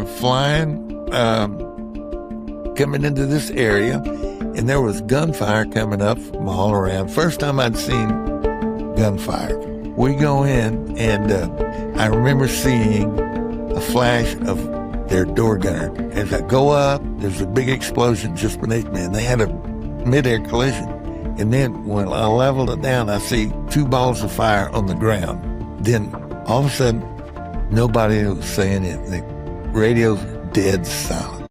were flying, coming into this area, and there was gunfire coming up from all around. First time I'd seen gunfire. We go in, and I remember seeing a flash of their door gunner. As I go up, there's a big explosion just beneath me, and they had a midair collision. And then when I leveled it down, I see two balls of fire on the ground. Then all of a sudden, nobody was saying it. The radio's dead silent.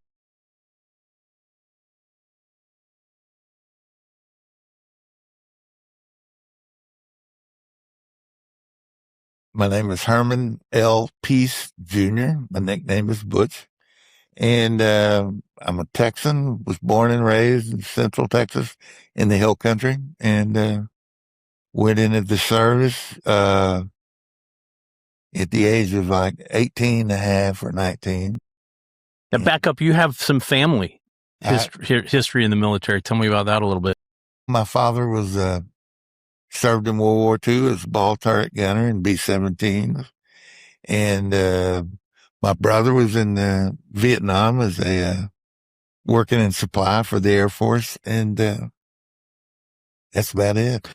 My name is Herman L. Peace Jr. My nickname is Butch. And I'm a Texan, was born and raised in Central Texas in the Hill Country, and went into the service at the age of like 18 and a half or 19. Now, back up, you have some family history in the military. Tell me about that a little bit. My father was served in World War II as a ball turret gunner in B-17. And my brother was in Vietnam as a working in supply for the Air Force, and that's about it.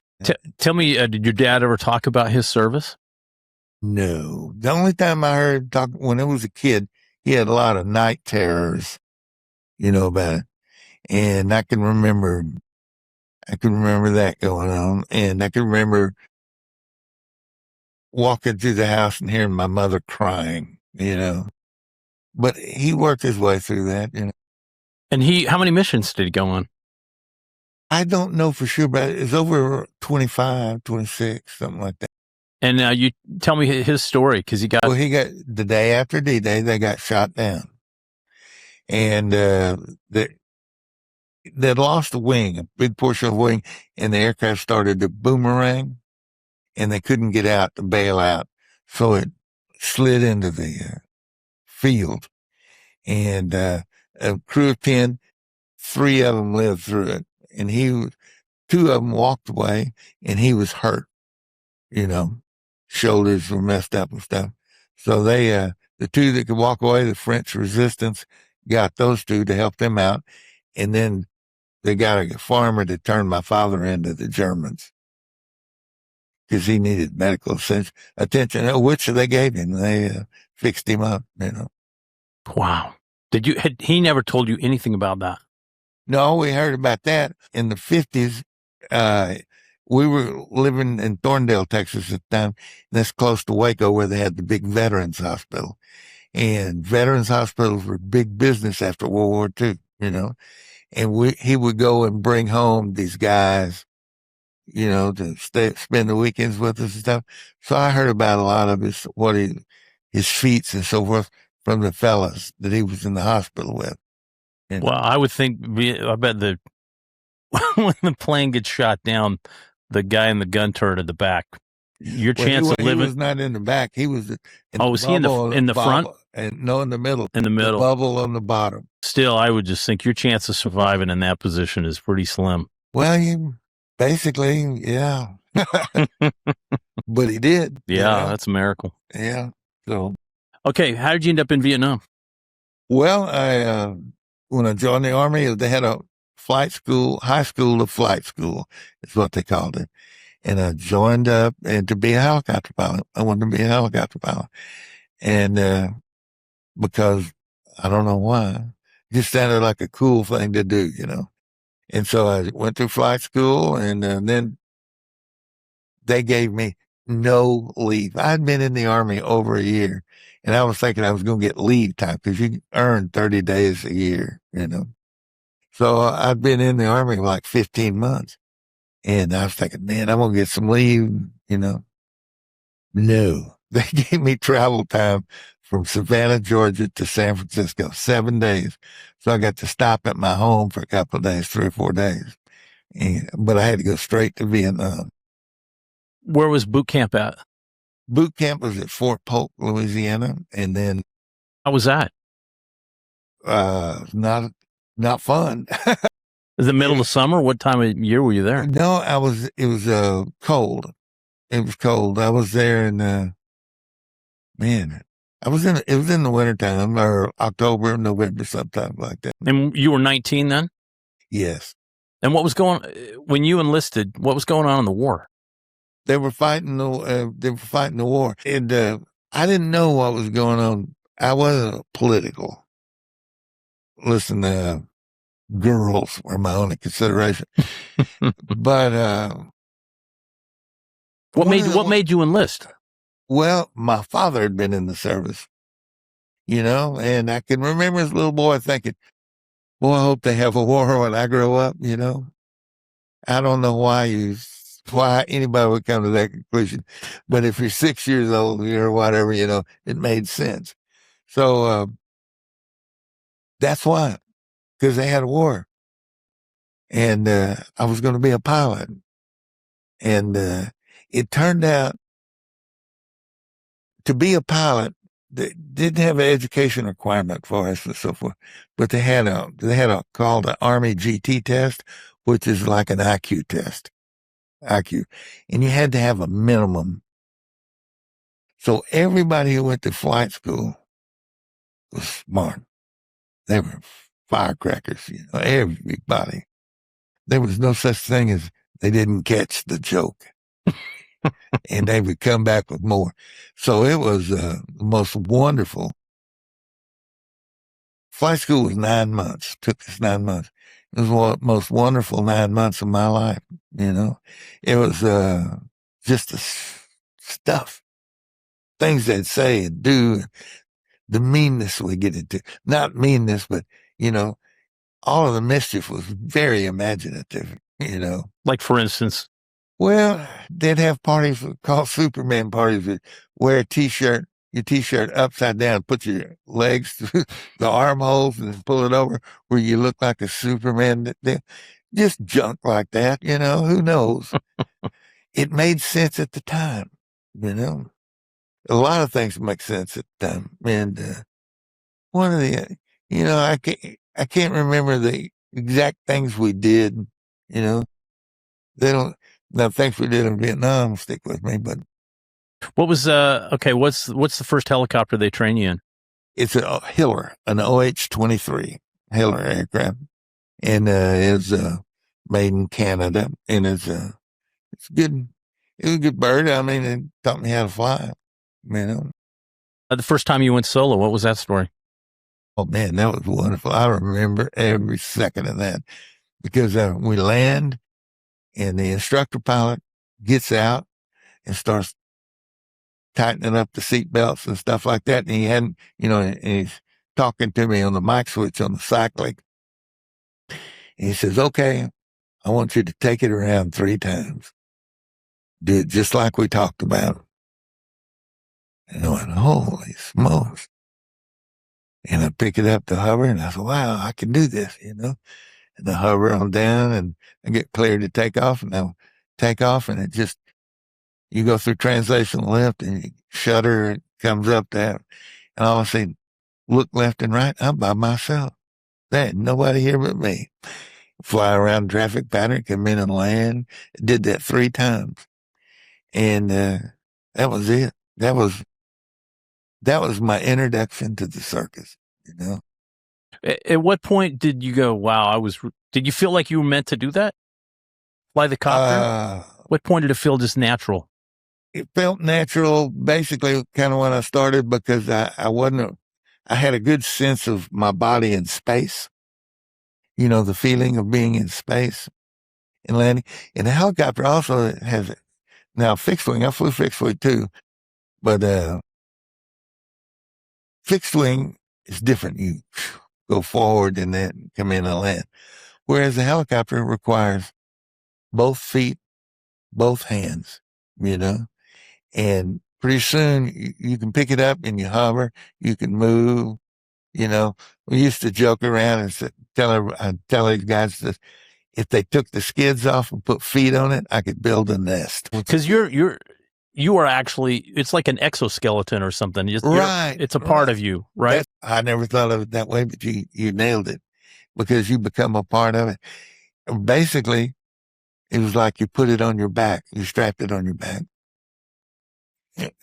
Tell me, did your dad ever talk about his service? No. The only time I heard talk when I was a kid, he had a lot of night terrors, about it. And I can remember that going on. And I can remember walking through the house and hearing my mother crying, But he worked his way through that, And how many missions did he go on? I don't know for sure, but it's over 25, 26, something like that. And you tell me his story, because he got the day after D-Day, they got shot down. And they lost a wing, a big portion of the wing, and the aircraft started to boomerang, and they couldn't get out to bail out. So it slid into the field. And a crew of 10, 3 of them lived through it. And 2 of them walked away, and he was hurt, shoulders were messed up and stuff. So they, the 2 that could walk away, the French resistance got those 2 to help them out. And then they got a farmer to turn my father into the Germans because he needed medical attention, which they gave him. They fixed him up, Wow. He never told you anything about that? No, we heard about that in the 50s. We were living in Thorndale, Texas at the time. That's close to Waco, where they had the big veterans hospital. And veterans hospitals were big business after World War II, And he would go and bring home these guys, to spend the weekends with us and stuff. So I heard about a lot of his feats and so forth from the fellas that he was in the hospital with. Well, I would think, I bet when the plane gets shot down, the guy in the gun turret at the back, your chance of living. He was not in the back. He was was he in the front? And no, in the middle. In the middle. The bubble on the bottom. Still, I would just think your chance of surviving in that position is pretty slim. Well, basically, yeah. But he did. Yeah, that's a miracle. Yeah. So. Okay, how did you end up in Vietnam? Well, when I joined the Army, they had a high school of flight school is what they called it. And I joined up to be a helicopter pilot. I wanted to be a helicopter pilot. And because I don't know why, it just sounded like a cool thing to do, And so I went through flight school, and then they gave me no leave. I'd been in the Army over a year, and I was thinking I was going to get leave time because you earn 30 days a year, So I'd been in the Army like 15 months, and I was thinking, man, I'm going to get some leave, No, they gave me travel time from Savannah, Georgia to San Francisco, 7 days. So I got to stop at my home for a couple of days, 3 or 4 days. But I had to go straight to Vietnam. Where was boot camp at? Boot camp was at Fort Polk, Louisiana. And then. How was that? Not fun. Is it middle of summer? What time of year were you there? No, it was cold. It was cold. I was there in, It was in the wintertime or October, November, sometime like that. And you were 19 then? Yes. And what was when you enlisted, what was going on in the war? They were fighting the war. And I didn't know what was going on. I wasn't political. Listen, girls were my only consideration. But what made you enlist? Well, my father had been in the service, and I can remember as a little boy thinking, boy, I hope they have a war when I grow up, I don't know why anybody would come to that conclusion. But if you're 6 years old or whatever, it made sense. So that's why, because they had a war. And I was going to be a pilot. And it turned out to be a pilot, they didn't have an education requirement for us and so forth, but they had called the Army GT test, which is like an IQ test. IQ. And you had to have a minimum. So everybody who went to flight school was smart. They were firecrackers, everybody. There was no such thing as they didn't catch the joke. And they would come back with more. So it was the most wonderful. Flight school was 9 months. Took us 9 months. It was one of the most wonderful 9 months of my life. It was just the stuff, things they'd say and do, the meanness we get into. Not meanness, but all of the mischief was very imaginative. Like, for instance? Well, they'd have parties called Superman parties. That wear your t-shirt upside down, put your legs through the armholes and pull it over where you look like a Superman. Just junk like that, who knows? It made sense at the time, A lot of things make sense at the time. And one of the, I can't remember the exact things we did, They don't, the things we did in Vietnam stick with me, but. What was, what's the first helicopter they train you in? It's a Hiller, an OH-23 Hiller aircraft. And it's made in Canada. And it's good. It was a good bird. I mean, it taught me how to fly, The first time you went solo, what was that story? Oh, man, that was wonderful. I remember every second of that because we land and the instructor pilot gets out and starts tightening up the seat belts and stuff like that. And he hadn't, and he's talking to me on the mic switch on the cyclic. And he says, okay, I want you to take it around 3 times. Do it just like we talked about. And I went, holy smokes. And I pick it up to hover and I said, wow, I can do this, And I hover on down and I get cleared to take off and I'll take off and it just, you go through translational lift and you shutter, it comes up there. And all of a sudden, look left and right, I'm by myself. There ain't nobody here but me. Fly around traffic pattern, come in and land. Did that 3 times. And that was it. That was my introduction to the circus, At what point did you go, wow, did you feel like you were meant to do that? Fly the copter? What point did it feel just natural? It felt natural, basically, kind of when I started because I had a good sense of my body in space. The feeling of being in space and landing. And the helicopter also has now fixed wing. I flew fixed wing too, but fixed wing is different. You go forward and then come in and land. Whereas the helicopter requires both feet, both hands, and pretty soon you can pick it up and you hover, you can move, We used to joke around and tell these guys that if they took the skids off and put feet on it, I could build a nest. Because you are actually, it's like an exoskeleton or something. Right. It's a part of you, right? I never thought of it that way, but you nailed it because you become a part of it. Basically, it was like you put it on your back. You strapped it on your back.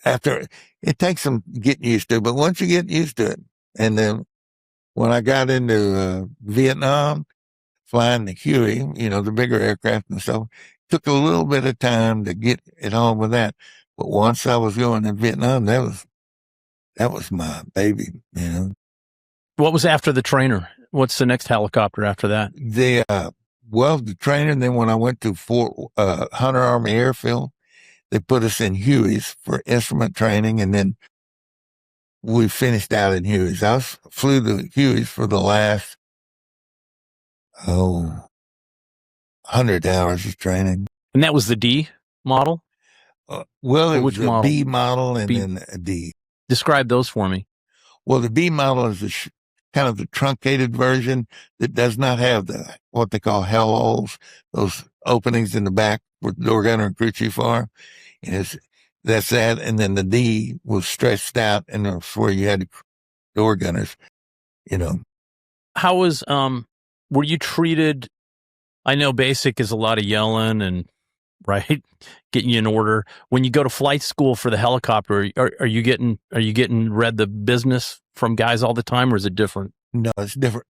after it takes some getting used to, but once you get used to it, and then when I got into Vietnam, flying the Huey, the bigger aircraft and stuff, took a little bit of time to get it on with that. But once I was going to Vietnam, that was my baby, What was after the trainer? What's the next helicopter after that? The trainer. Then when I went to Fort Hunter Army Airfield, they put us in Hueys for instrument training, and then we finished out in Hueys. Flew the Hueys for the last 100 hours of training. And that was the D model? It was a B model and then a D. Describe those for me. Well, the B model is kind of the truncated version that does not have what they call hell holes, those openings in the back where the door gunner and crew chief are. And that's that. And then the D was stretched out, and that's where you had the door gunners, How was, were you treated? I know basic is a lot of yelling and, right, getting you in order. When you go to flight school for the helicopter, are you getting read the business from guys all the time, or is it different? No, it's different.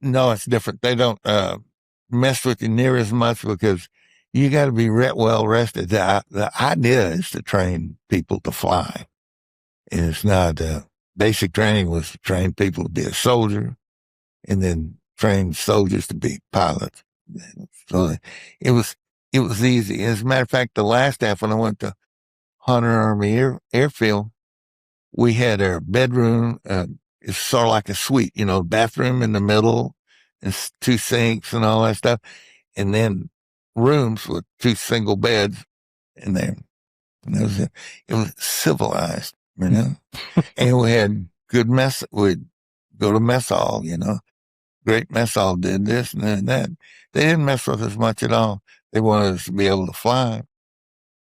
No, it's different. They don't mess with you near as much because you got to be well rested. The idea is to train people to fly. And it's not, basic training was to train people to be a soldier and then train soldiers to be pilots. So it was easy. As a matter of fact, the last half when I went to Hunter Army Airfield, we had our bedroom, it's sort of like a suite, bathroom in the middle and 2 sinks and all that stuff. And then rooms with 2 single beds in there. And it was civilized, And we had good mess. We'd go to mess hall, Great mess hall did this and that. They didn't mess with us much at all. They wanted us to be able to fly.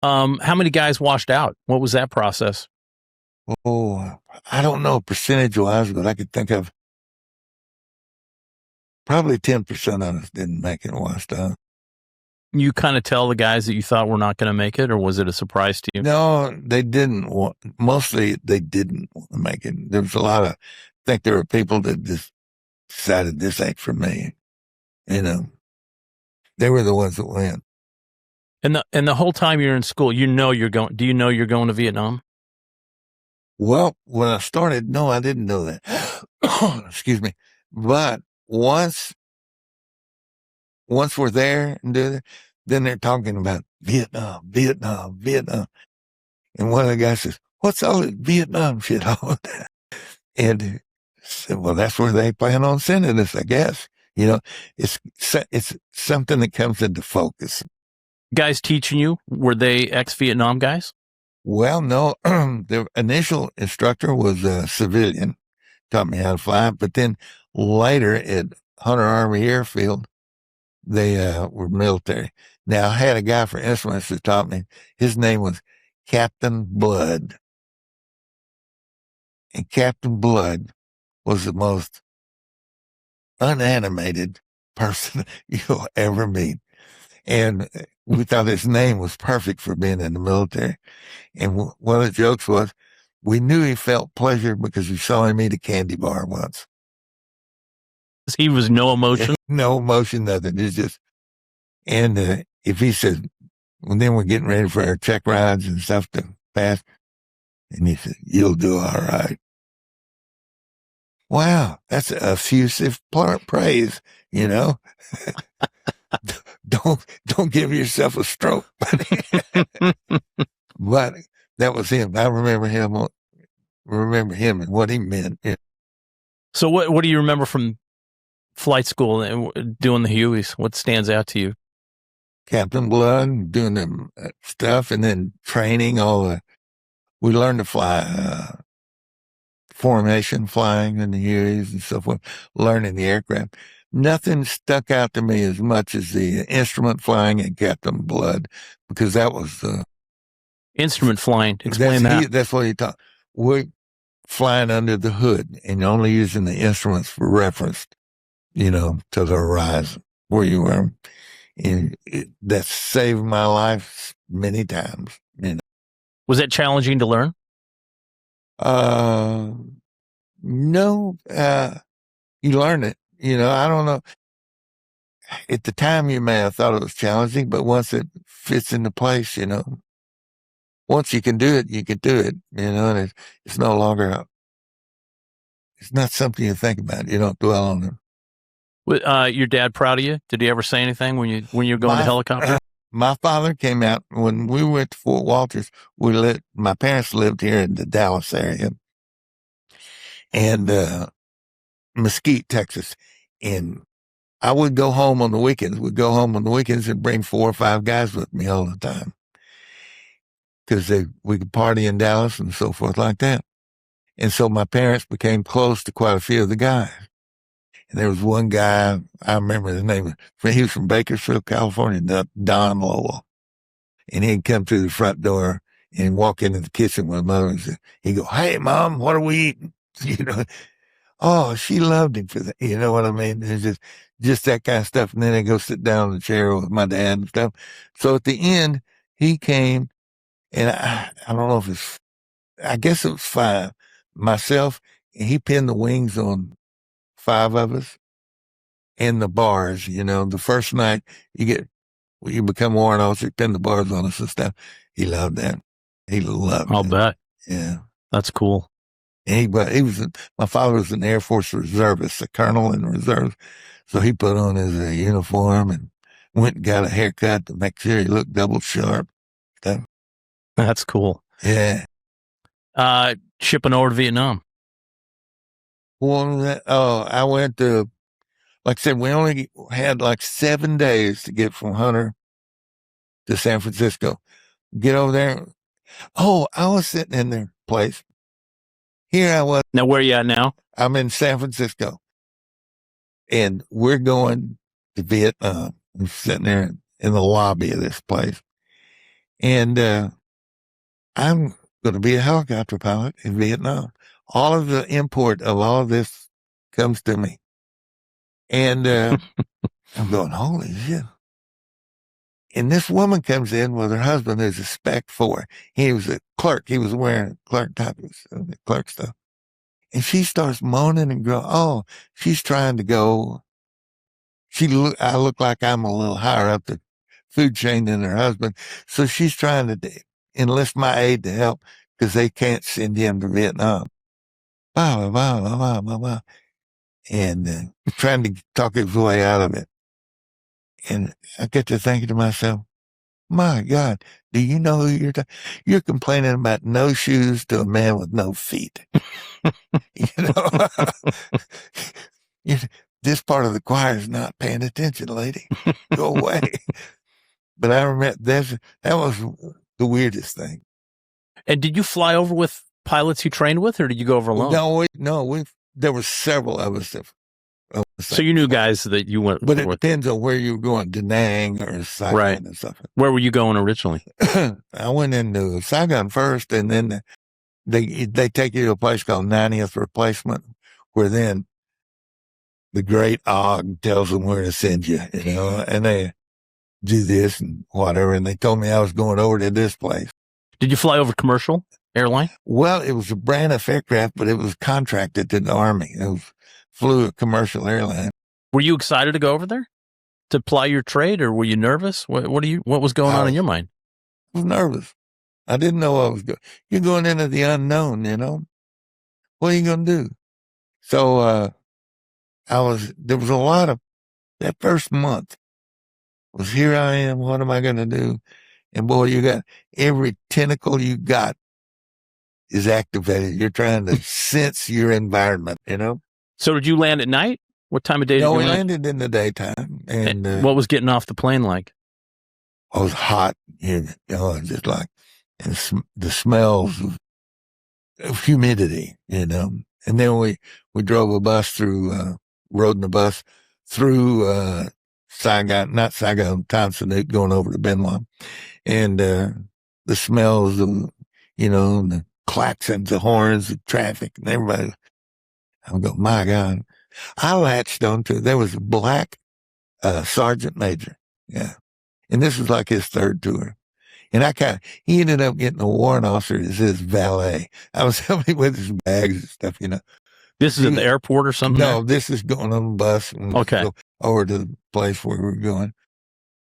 How many guys washed out? What was that process? Oh, I don't know percentage wise, but I could think of probably 10% of us didn't make it washed out. You kind of tell the guys that you thought were not going to make it, or was it a surprise to you? No, they didn't mostly they didn't want to make it. There was a lot of, I think there were people that just decided this ain't for me. They were the ones that went. And the whole time you're in school, do you know you're going to Vietnam? Well, when I started, no, I didn't know that. Excuse me. But once we're there and then they're talking about Vietnam. And one of the guys says, "What's all this Vietnam shit on?" And I said, "Well, that's where they plan on sending us, I guess." It's something that comes into focus. Guys teaching you, were they ex-Vietnam guys? Well, no, the initial instructor was a civilian, taught me how to fly. But then later at Hunter Army Airfield, they were military. Now, I had a guy for instruments that taught me. His name was Captain Blood. And Captain Blood was the most unanimated person you'll ever meet. And we thought his name was perfect for being in the military. And one of the jokes was, we knew he felt pleasure because we saw him eat a candy bar once. He was no emotion? No emotion, nothing. It's just, and if he said, well, then we're getting ready for our check rides and stuff to pass. And he said, "You'll do all right." Wow, that's effusive praise, Don't give yourself a stroke. But that was him. I remember him and what he meant. Yeah. So what do you remember from flight school and doing the Hueys? What stands out to you? Captain Blood, doing the stuff, and then training we learned to fly, formation flying in the Hueys and so forth, learning the aircraft. Nothing stuck out to me as much as the instrument flying and Captain Blood, because that was instrument flying. Explain that. That's what he taught. We're flying under the hood and only using the instruments for reference, to the horizon where you were. And that saved my life many times. Was it challenging to learn? No, you learn it. I don't know. At the time, you may have thought it was challenging, but once it fits into place, once you can do it, you can do it, and it's no longer, it's not something you think about. You don't dwell on it. Your dad proud of you? Did he ever say anything when you're going to helicopter? My father came out when we went to Fort Walters. My parents lived here in the Dallas area and, Mesquite, Texas. And I would go home on the weekends. We'd go home on the weekends and bring 4 or 5 guys with me all the time because we could party in Dallas and so forth like that. And so my parents became close to quite a few of the guys. And there was one guy, I remember his name, he was from Bakersfield, California, Don Lowell. And he'd come through the front door and walk into the kitchen with mother and he'd go, "Hey, Mom, what are we eating?" Oh, she loved him for that. You know what I mean? It's just that kind of stuff. And then I go sit down in the chair with my dad and stuff. So at the end, he came and I don't know if I guess it was 5. Myself, and he pinned the wings on 5 of us and the bars. The first night you become warrant officer, pin the bars on us and stuff. He loved that. He loved I'll it. bet. Yeah. That's cool. My father was an Air Force reservist, a colonel in the reserves. So he put on his uniform and went and got a haircut to make sure he looked double sharp. Stuff. That's cool. Yeah. Shipping over to Vietnam. Well, I went to, like I said, we only had like 7 days to get from Hunter to San Francisco. Get over there. Oh, I was sitting in their place. Here I was. Now, where are you at now? I'm in San Francisco. And we're going to Vietnam. I'm sitting there in the lobby of this place. And I'm going to be a helicopter pilot in Vietnam. All of the import of all of this comes to me. And I'm going, holy shit. And this woman comes in with her husband who's a Spec 4. He was a clerk. He was wearing clerk type of clerk stuff. And she starts moaning and going, oh, she's trying to go. I look like I'm a little higher up the food chain than her husband. So she's trying to enlist my aid to help because they can't send him to Vietnam. Blah, blah, blah, blah, blah, blah. And trying to talk his way out of it. And I get to thinking to myself, my God, do you know who you're complaining about no shoes to a man with no feet. This part of the choir is not paying attention, lady. Go away. But I remember that was the weirdest thing. And did you fly over with pilots you trained with, or did you go over alone? No, there were several of us. So you knew guys that you went but it with. Depends on where you're going, Da Nang or Saigon right. and stuff. Where were you going originally? I went into Saigon first, and then they take you to a place called 90th Replacement, where then the great Og tells them where to send you, and they do this and whatever. And they told me I was going over to this place. Did you fly over commercial airline? Well, it was a Braniff aircraft, but it was contracted to the Army. Flew a commercial airline. Were you excited to go over there to ply your trade, or were you nervous? What was going on in your mind? I was nervous. I didn't know I was going. You're going into the unknown, What are you going to do? So, there was a lot of, that first month was, here I am, what am I going to do? And boy, you got every tentacle you got is activated. You're trying to sense your environment, So did you land at night? What time of day did you land? No, we landed in the daytime. And what was getting off the plane like? It was hot, just like, and the smells of humidity, And then we drove a bus through, rode in a bus through, Saigon, not Saigon, Tansanuk, going over to Benoit. And, the smells of, the klaxons, the horns, the traffic, and everybody. I'm going, my God. I latched onto, there was a black, sergeant major. Yeah. And this was like his 3rd tour. And he ended up getting a warrant officer as his valet. I was helping him with his bags and stuff, This is at the airport or something? No, this is going on the bus and go over to the place where we were going,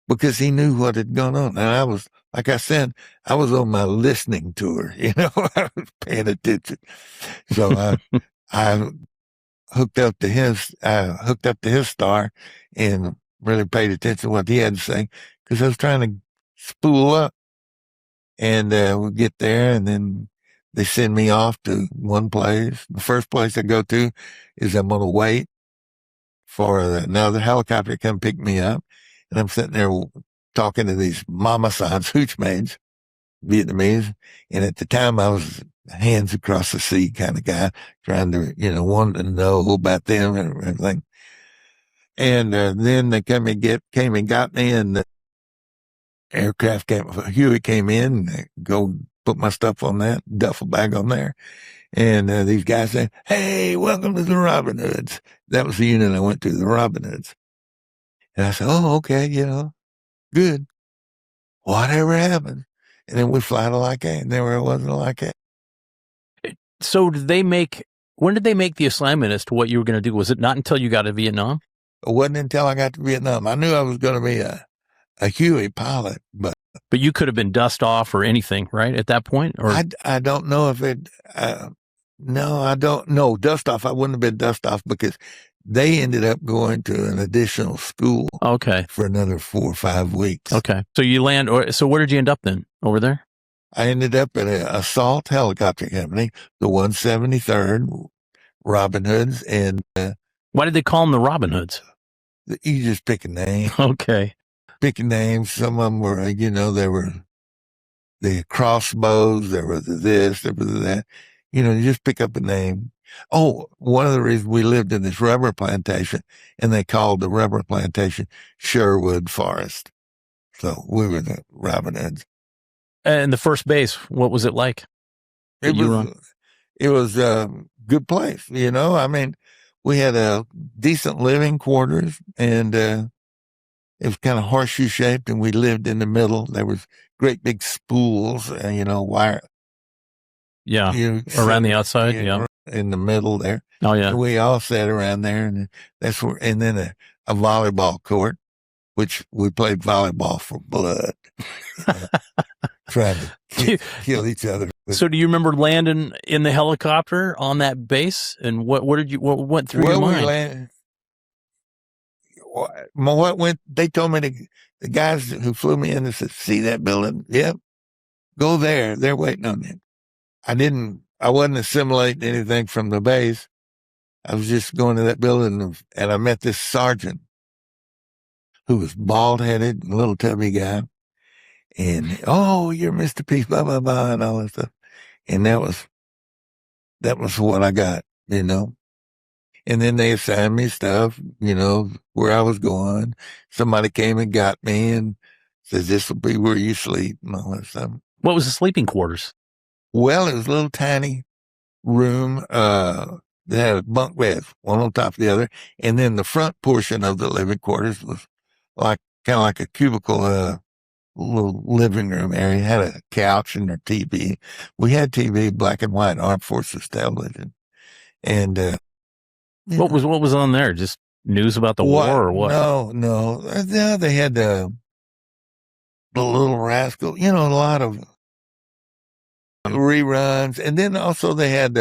because he knew what had gone on. And I was, like I said, I was on my listening tour, I was paying attention. So I hooked up to his star and really paid attention to what he had to say, because I was trying to spool up. And we get there, and then they send me off to one place. The first place I go to is I'm going to wait for another helicopter to come pick me up. And I'm sitting there talking to these mama sans hooch maids, Vietnamese. And at the time I was hands across the sea kind of guy, trying to, wanting to know about them and everything. And then they came and got me, and the aircraft Huey came in, and go put my stuff on that duffel bag on there. And these guys said, "Hey, welcome to the Robin Hoods." That was the unit I went to, the Robin Hoods. And I said, "Oh, okay, good. Whatever happens." And then we fly to Lac, and there it was in Lac. So when did they make the assignment as to what you were going to do? Was it not until you got to Vietnam? It wasn't until I got to Vietnam. I knew I was going to be a Huey pilot, but you could have been dust off or anything, right, at that point? Or I don't know if it. No, I don't know. Dust off. I wouldn't have been dust off, because they ended up going to an additional school. Okay. For another 4 or 5 weeks. Okay. So you land. So where did you end up then? Over there? I ended up at an assault helicopter company, the 173rd Robin Hoods, and why did they call them the Robin Hoods? You just pick a name. Okay. Pick a name. Some of them were, they were the crossbows. There was this, there was that. You just pick up a name. Oh, one of the reasons we lived in this rubber plantation, and they called the rubber plantation Sherwood Forest. So we were the Robin Hoods. And the first base, what was it like? It was a good place. I mean, we had a decent living quarters, and it was kind of horseshoe shaped, and we lived in the middle. There was great big spools, wire. Yeah, around the outside, in the middle there. Oh yeah, and we all sat around there, and that's where. And then a volleyball court, which we played volleyball for blood, trying to kill each other. So, do you remember landing in the helicopter on that base, and what went through your mind? They told me the guys who flew me in, they said, "See that building? Yep, go there. They're waiting on you." I wasn't assimilating anything from the base. I was just going to that building, and I met this sergeant who was bald-headed, little tubby guy. And, "Oh, you're Mr. Peace, blah, blah, blah," and all that stuff. And that was what I got, And then they assigned me stuff, where I was going. Somebody came and got me and says, "This will be where you sleep," and all that stuff. What was the sleeping quarters? Well, it was a little tiny room, that had bunk beds, one on top of the other. And then the front portion of the living quarters was kind of like a cubicle, little living room area. It had a couch and a TV. We had TV, black and white, Armed Forces television. And, what was on there? Just news about the war or what? No. They had, the Little Rascal, a lot of reruns. And then also they had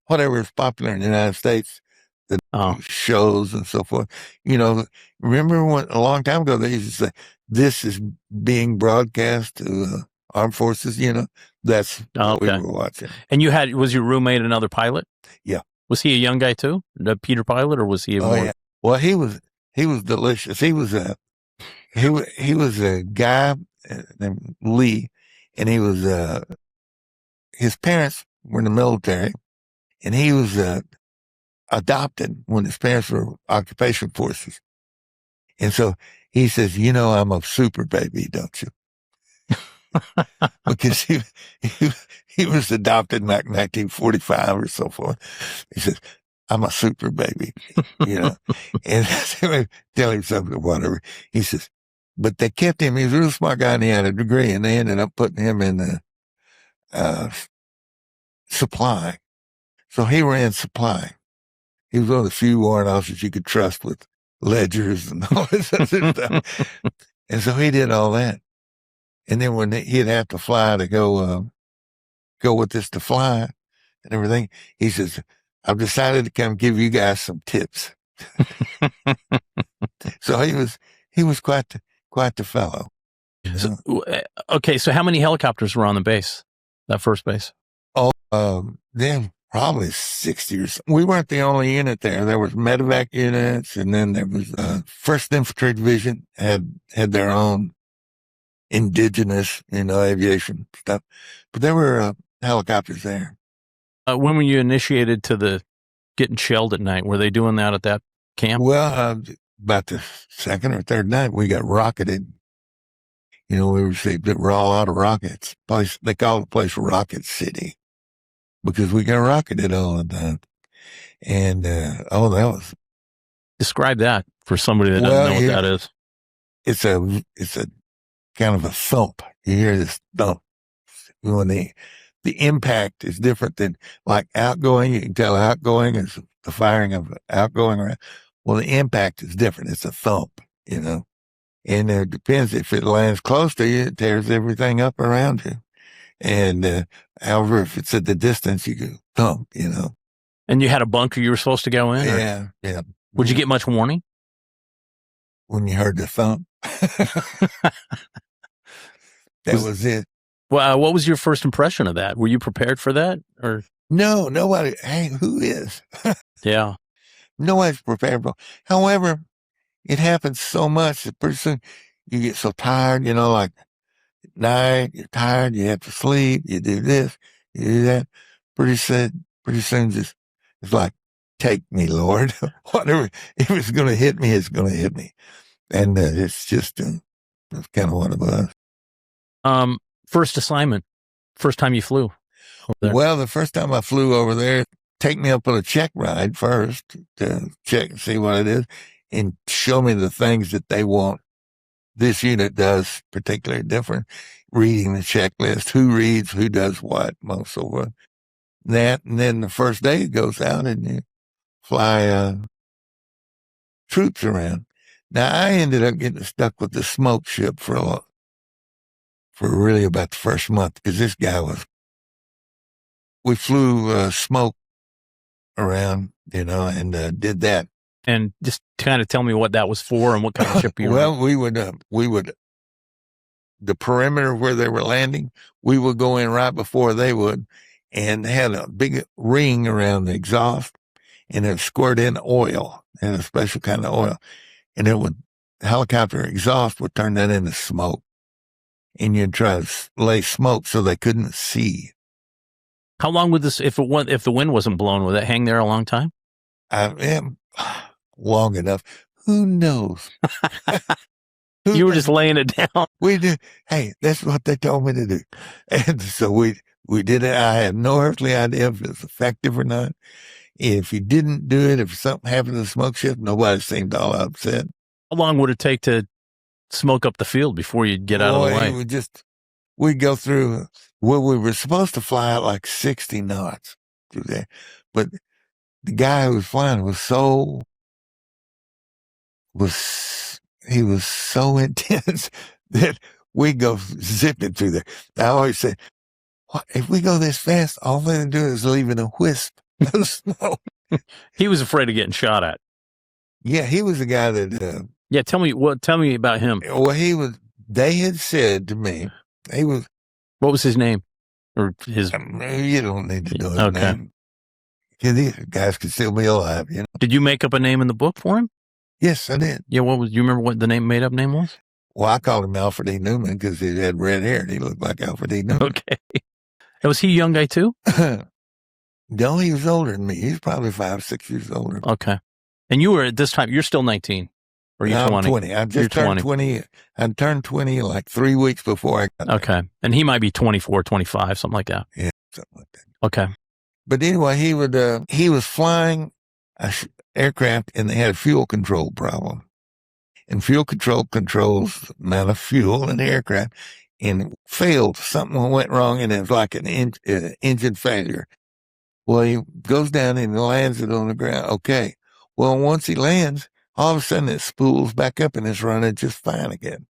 whatever was popular in the United States, the shows and so forth. Remember a long time ago they used to say, "This is being broadcast to armed forces," that's what we were watching. And was your roommate another pilot? Yeah. Was he a young guy too, the Peter pilot, or was he more? Yeah. Well, he was delicious. He was a guy named Lee, and he was his parents were in the military, and he was adopted when his parents were occupation forces. And so he says, "I'm a super baby, don't you?" Because he was adopted in 1945 or so forth. He says, "I'm a super baby," And tell him something or whatever. He says, But they kept him. He was a real smart guy and he had a degree, and they ended up putting him in the supply. So he ran supply. He was one of the few warrant officers you could trust with ledgers and all this other stuff. And so he did all that. And then when he'd have to fly to go with this to fly and everything, he says, I've decided to come give you guys some tips. So he was quite the fellow. So, okay, so how many helicopters were on the base, that first base? Oh, then probably 60 or so. We weren't the only unit there. There was medevac units, and then there was 1st Infantry Division had their own indigenous, aviation stuff. But there were helicopters there. When were you initiated to the getting shelled at night? Were they doing that at that camp? Well, about the 2nd or 3rd night, we got rocketed. We received a raw lot of rockets. They call the place Rocket City because we got rocketed all the time. And, that was. Describe that for somebody that doesn't know what that is. It's a kind of a thump. You hear this thump. When the impact is different than like outgoing. You can tell outgoing is the firing of outgoing round. Well, the impact is different. It's a thump, and it depends if it lands close to you, it tears everything up around you. And, however, if it's at the distance, you can thump, And you had a bunker you were supposed to go in? Yeah, yeah. Would you get much warning? When you heard the thump. That was it. Well, what was your first impression of that? Were you prepared for that? Or no, nobody. Hey, who is? Yeah. Nobody's prepared for. However, it happens so much that pretty soon you get so tired, like at night, you're tired, you have to sleep, you do this, you do that. Pretty soon just, it's like, take me, Lord. Whatever, if it's going to hit me, it's going to hit me. And it's just, that's kind of what it was. First assignment, first time you flew? Well, the first time I flew over there, take me up on a check ride first to check and see what it is and show me the things that they want. This unit does particularly different. Reading the checklist, who reads, who does what, most so forth. That, and then the first day it goes out and you fly troops around. Now, I ended up getting stuck with the smoke ship for really about the first month because this guy we flew smoke around, and did that. And just kind of tell me what that was for and what kind of ship you were. Well, we would, the perimeter where they were landing, we would go in right before they would and had a big ring around the exhaust and it squirt in oil and a special kind of oil. And the helicopter exhaust would turn that into smoke. And you'd try to lay smoke so they couldn't see. How long would this, if the wind wasn't blowing, would that hang there a long time? Long enough. Who knows? You were just laying it down. We did. Hey, that's what they told me to do. And so we did it. I had no earthly idea if it was effective or not. If you didn't do it, if something happened to the smoke ship, nobody seemed all upset. How long would it take to smoke up the field before you'd get out of the way? We'd go through, we were supposed to fly at like 60 knots through there. But the guy who was flying was so intense that we go zipping through there. I always say, if we go this fast, all they're doing is leaving a wisp of snow. He was afraid of getting shot at. Yeah, he was the guy that. Yeah, tell me about him. Well, they had said to me, what was his name? Or his. You don't need to know his name. Yeah, these guys could still be alive, Did you make up a name in the book for him? Yes, I did. Yeah, you remember what the made up name was? Well, I called him Alfred E. Newman because he had red hair and he looked like Alfred E. Newman. Okay. And was he a young guy too? No, he was older than me. He's probably 5, 6 years older. Okay. And you were at this time, you're still 19. Or are you 20? I'm 20. I just turned 20. I turned 20 like 3 weeks before I got Okay. There. And he might be 24, 25, something like that. Yeah, something like that. Okay. But anyway, he was flying a aircraft and they had a fuel control problem. And fuel control controls the amount of fuel in the aircraft, and it failed. Something went wrong, and it was like an engine failure. Well, he goes down and lands it on the ground. Okay. Well, once he lands, all of a sudden it spools back up and it's running just fine again.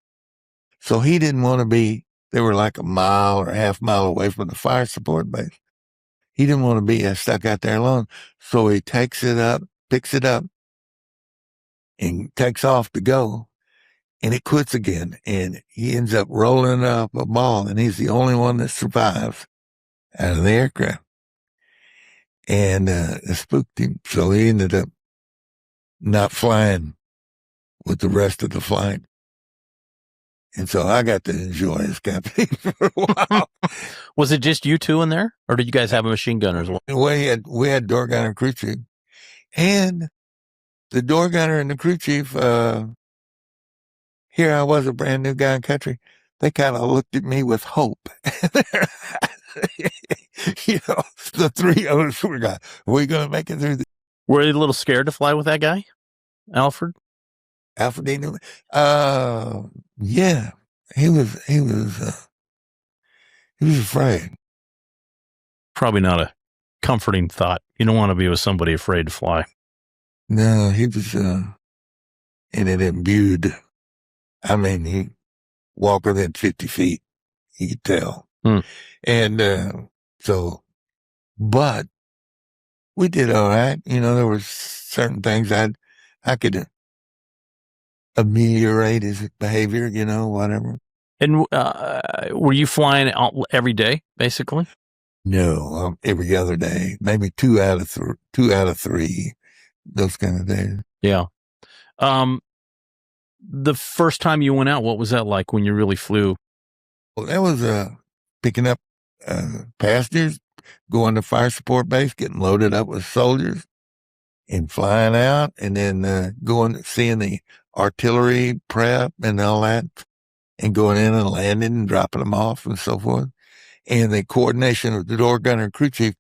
So he didn't want to be, they were like a mile or a half mile away from the fire support base. He didn't want to be stuck out there alone. So he takes it up, picks it up, and takes off to go. And it quits again. And he ends up rolling up a ball, and he's the only one that survives out of the aircraft. And it spooked him. So he ended up not flying with the rest of the flight. And so I got to enjoy his company for a while. Was it just you two in there, or did you guys have a machine gunner as well? We had door gunner and crew chief. And the door gunner and the crew chief, here I was, a brand new guy in country. They kind of looked at me with hope. The three of us were going, are we going to make it through? Were you a little scared to fly with that guy, Alfred? Alfred? Yeah, he was afraid. Probably not a comforting thought. You don't want to be with somebody afraid to fly. No, he was, and it imbued. I mean, he walked within 50 feet. You could tell. And, but we did all right. There were certain things I could ameliorate his behavior, whatever. And were you flying every day, basically? No, every other day, maybe two out of three, those kind of days. Yeah. The first time you went out, what was that like when you really flew? Well, that was picking up passengers, going to fire support base, getting loaded up with soldiers, and flying out, and then seeing the artillery prep and all that, and going in and landing and dropping them off and so forth. And the coordination of the door gunner and crew chief,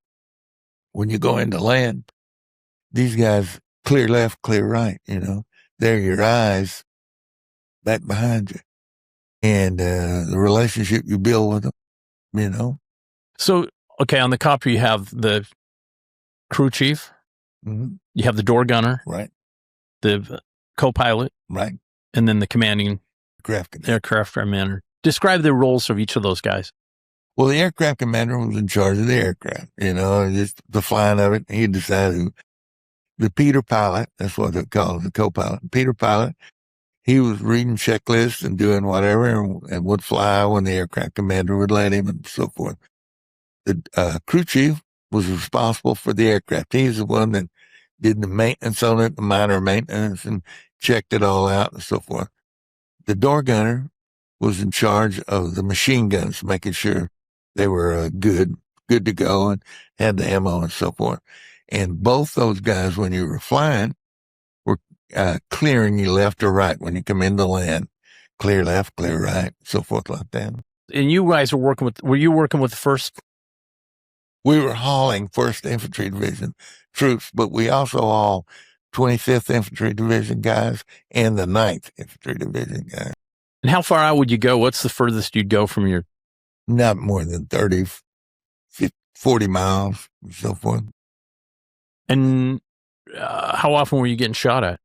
when you go into land, these guys clear left, clear right, they're your eyes back behind you. And the relationship you build with them, So, okay, on the copter, you have the crew chief, you have the door gunner, right, the co-pilot, right, and then the commanding aircraft commander. Describe the roles of each of those guys. Well, the aircraft commander was in charge of the aircraft, just the flying of it. He decided the Peter pilot, that's what they call it, the co-pilot. Peter pilot, he was reading checklists and doing whatever and would fly when the aircraft commander would let him and so forth. The crew chief was responsible for the aircraft. He's the one that did the maintenance on it, the minor maintenance, and checked it all out and so forth. The door gunner was in charge of the machine guns, making sure they were good to go and had the ammo and so forth. And both those guys, when you were flying, were clearing you left or right when you come into land. Clear left, clear right, so forth like that. And you guys were you working with the first? We were hauling 1st Infantry Division troops, but we also hauled 25th Infantry Division guys and the 9th Infantry Division guys. And how far out would you go? What's the furthest you'd go from your? Not more than 30, 50, 40 miles and so forth. And how often were you getting shot at?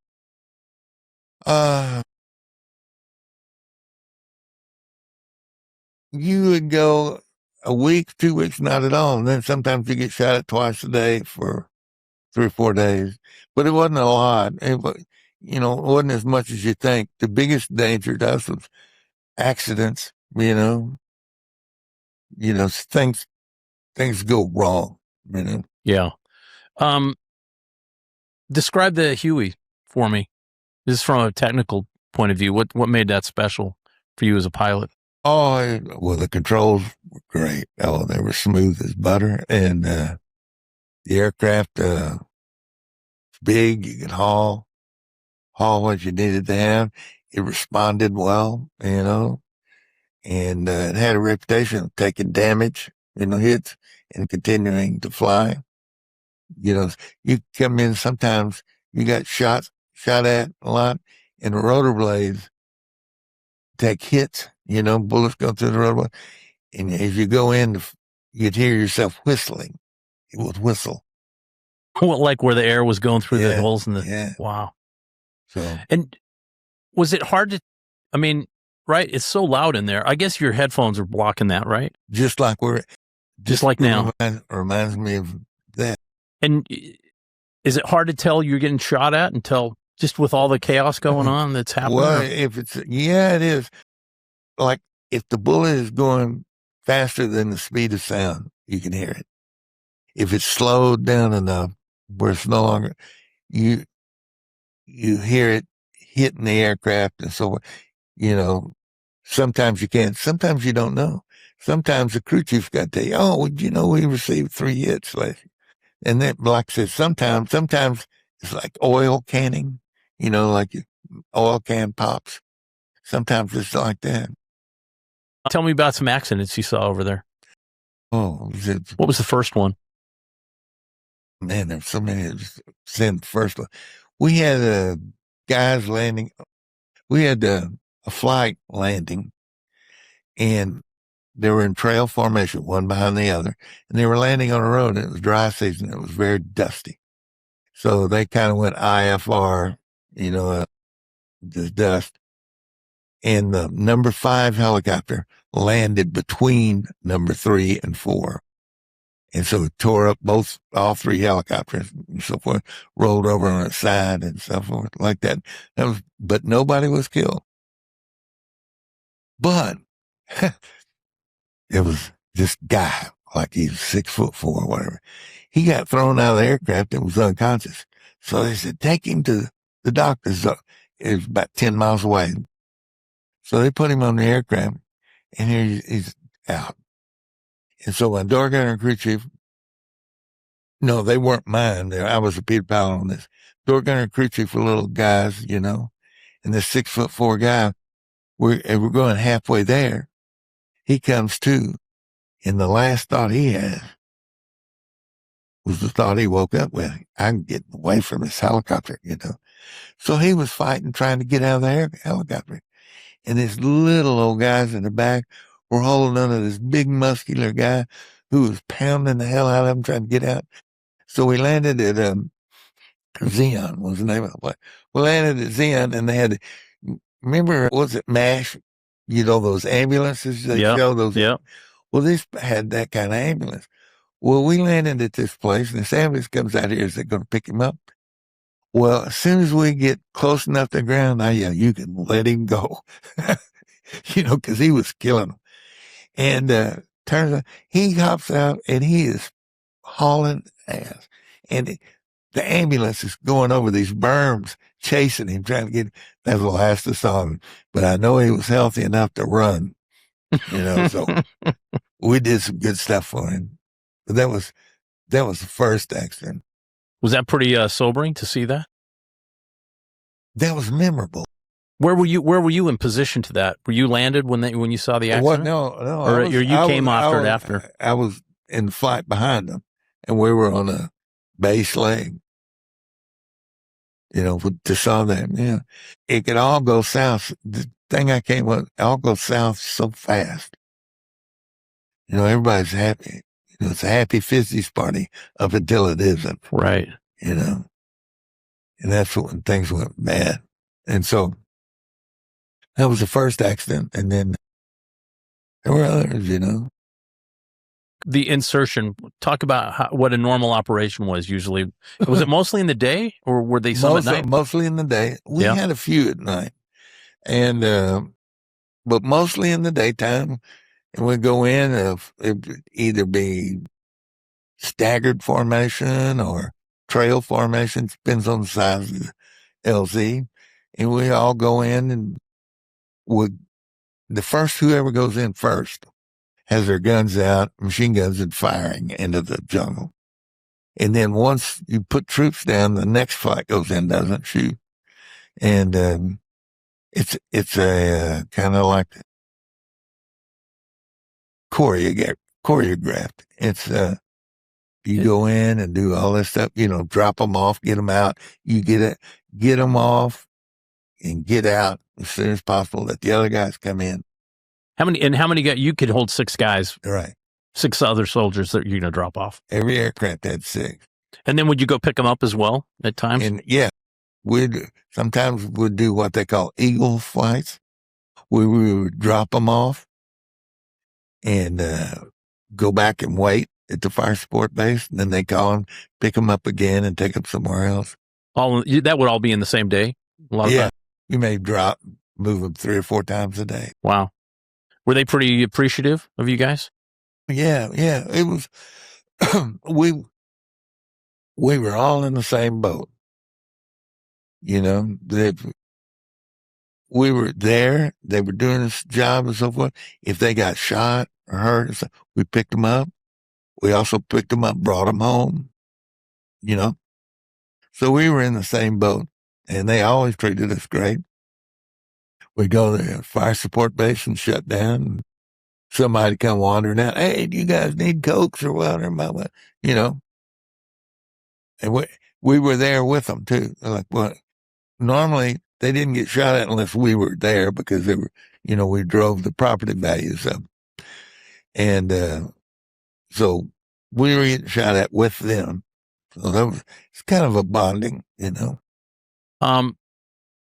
You would go a week, 2 weeks, not at all. And then sometimes you get shot at twice a day for 3 or 4 days. But it wasn't a lot. It wasn't as much as you think. The biggest danger to us was accidents, things go wrong, Yeah. Describe the Huey for me. This is from a technical point of view. What made that special for you as a pilot? Oh, well, the controls were great. Oh, they were smooth as butter. And the aircraft big. You could haul what you needed to have. It responded well, and it had a reputation of taking damage, hits and continuing to fly. You come in sometimes, you got shot at a lot, and the rotor blades take hits, bullets go through the rotor blade. And as you go in, you'd hear yourself whistling. It would whistle. Like where the air was going through the holes in the. Yeah. Wow. So, and was it hard to? I mean, right? It's so loud in there. I guess your headphones are blocking that, right? Just like now. Reminds me of that. And is it hard to tell you're getting shot at until just with all the chaos going on that's happening? Well, it is. Like if the bullet is going faster than the speed of sound, you can hear it. If it's slowed down enough where it's no longer, you hear it hitting the aircraft and so on. Sometimes you can't, sometimes you don't know. Sometimes the crew chief's got to tell you, we received 3 hits last. And then, like I said, sometimes it's like oil canning, like oil can pops. Sometimes it's like that. Tell me about some accidents you saw over there. Oh, what was the first one? Man, there's so many. Saying the first one, we had guys landing. We had a flight landing, and they were in trail formation, one behind the other, and they were landing on a road. And it was dry season. It was very dusty, so they kind of went IFR, the dust. And the number 5 helicopter landed between number 3 and 4. And so it tore up all 3 helicopters and so forth, rolled over on its side and so forth like that. But nobody was killed. But it was this guy, like he's 6'4" or whatever. He got thrown out of the aircraft and was unconscious. So they said, take him to the doctor's. It was about 10 miles away. So they put him on the aircraft, and he's out. And so my door gunner and crew chief, no, they weren't mine. I was a Peter Powell on this. Door gunner and crew chief were little guys, and this 6'4" guy, we're going halfway there. He comes to, and the last thought he had was the thought he woke up with. I'm getting away from this helicopter, So he was fighting, trying to get out of the helicopter. And these little old guys in the back were holding on to this big muscular guy who was pounding the hell out of him trying to get out. So we landed at Xeon was the name of it. We landed at Xeon, and they had, remember, was it MASH? Those ambulances they show those. Yeah. Well, this had that kind of ambulance. Well, we landed at this place, and this ambulance comes out here. Is they going to pick him up? Well, as soon as we get close enough to the ground, I yell, you can let him go. Because he was killing them. And turns out he hops out and he is hauling ass. And the ambulance is going over these berms, chasing him, trying to get him. That's the last I saw him. But I know he was healthy enough to run, so we did some good stuff for him. But that was the first accident. Was that pretty sobering to see that? That was memorable. Where were you in position to that? Were you landed when you saw the accident? No. Or you came after it after? I was in the flight behind them, and we were on a base leg. To saw that, yeah. It could all go south. The thing I came with, all go south so fast. Everybody's happy. It's a happy 50s party up until it isn't. Right. And that's when things went bad. And so that was the first accident. And then there were others, The insertion, talk about what a normal operation was usually. Was it mostly in the day, or were they some at night? Mostly in the day. We had a few at night. And, but mostly in the daytime. And we'd go in, it'd either be staggered formation or trail formation, depends on the size of the LZ. And we all go in, and whoever goes in first has their guns out, machine guns, and firing into the jungle. And then once you put troops down, the next flight goes in, doesn't shoot. And it's a kind of like choreographed. It's you go in and do all this stuff, drop them off, get them out. You get them off, and get out as soon as possible. Let the other guys come in. How many guys? You could hold 6 guys, Right. 6 other soldiers that you're going to drop off. Every aircraft had 6. And then would you go pick them up as well at times? And yeah, sometimes we'd do what they call eagle flights. We would drop them off and go back and wait at the fire support base. And then they call them, pick them up again and take them somewhere else. That would all be in the same day? A lot of time? You may move them 3 or 4 times a day. Wow. Were they pretty appreciative of you guys? Yeah. It was, we were all in the same boat. You know, we were there. They were doing this job and so forth. If they got shot or hurt, we picked them up. We also picked them up, brought them home, you know. So we were in the same boat, and they always treated us great. We'd go to the fire support base and shut down. Somebody come wandering out. Hey, do you guys need Cokes or whatever? You know. And we were there with them too. They're like, well, normally they didn't get shot at unless we were there because they were, you know, we drove the property values up. And so we were getting shot at with them. So it's kind of a bonding, you know.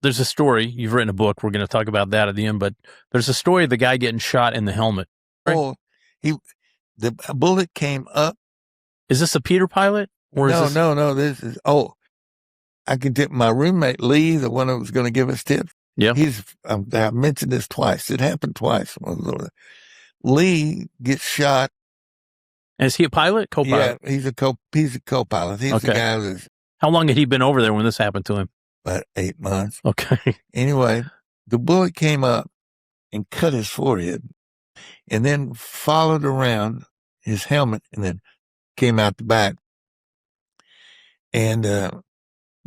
There's a story. You've written a book. We're going to talk about that at the end, but there's a story of the guy getting shot in the helmet. Right? Oh, the bullet came up. Is this a Peter pilot? Or No. This is, I can tip my roommate, Lee, the one that was going to give us tips. Yeah. I mentioned this twice. It happened twice. Lee gets shot. Is he a pilot? Co-pilot? Yeah, he's a co-pilot. He's the guy that's. How long had he been over there when this happened to him? About 8 months. Okay. Anyway, the bullet came up and cut his forehead and then followed around his helmet and then came out the back and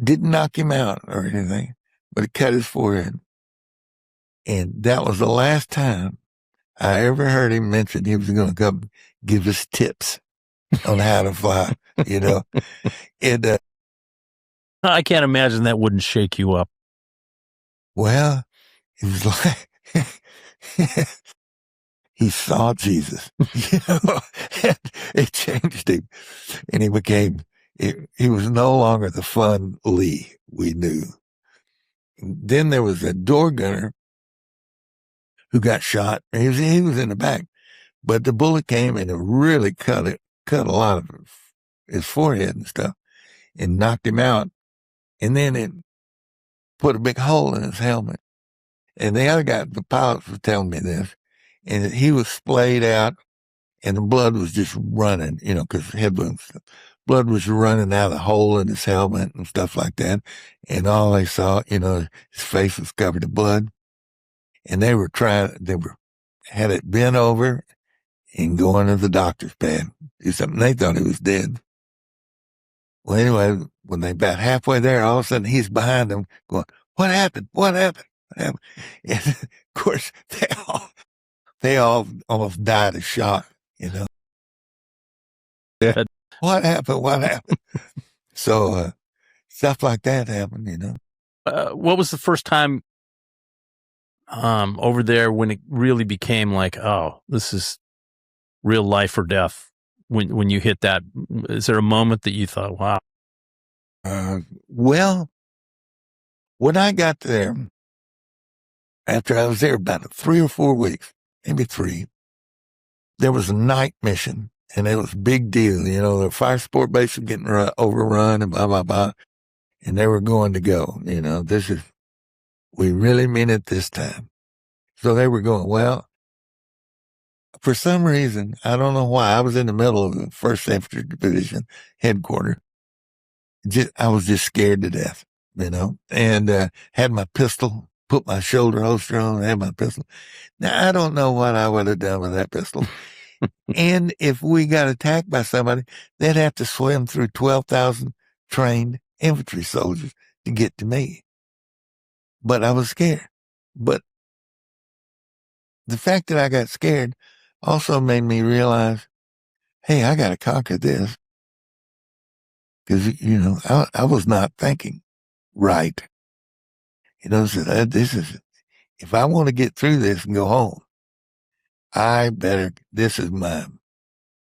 didn't knock him out or anything, but it cut his forehead. And that was the last time I ever heard him mention he was going to come give us tips on how to fly, you know. And I can't imagine that wouldn't shake you up. Well, it was like he saw Jesus, you know, and it changed him. And he was no longer the fun Lee we knew. And then there was a door gunner who got shot. He was in the back, but the bullet came and it really cut a lot of his forehead and stuff and knocked him out. And then it put a big hole in his helmet. And the other guy, the pilots were telling me this, and he was splayed out and the blood was just running, you know, because head wounds. Blood was running out of the hole in his helmet and stuff like that. And all they saw, you know, his face was covered in blood. And they had it bent over and going to the doctor's pad. Do something. They thought he was dead. Well, anyway, when they about halfway there, all of a sudden he's behind them going, what happened? What happened? What happened? And of course, they all almost died of shock, you know. Yeah. What happened? What happened? So, stuff like that happened, you know. What was the first time over there when it really became like, oh, this is real life or death? When you hit that, is there a moment that you thought, wow? Well, when I got there, after I was there about 3 or 4 weeks, maybe 3, there was a night mission, and it was a big deal. You know, the fire support base was getting overrun and blah, blah, blah, and they were going to go. You know, we really mean it this time. So they were going, well, for some reason, I don't know why, I was in the middle of the 1st Infantry Division headquarters. I was just scared to death, you know, and had my pistol, put my shoulder holster on, had my pistol. Now, I don't know what I would have done with that pistol. And if we got attacked by somebody, they'd have to swim through 12,000 trained infantry soldiers to get to me. But I was scared. But the fact that I got scared also made me realize, hey, I got to conquer this. Because, you know, I was not thinking right. said, if I want to get through this and go home, this is my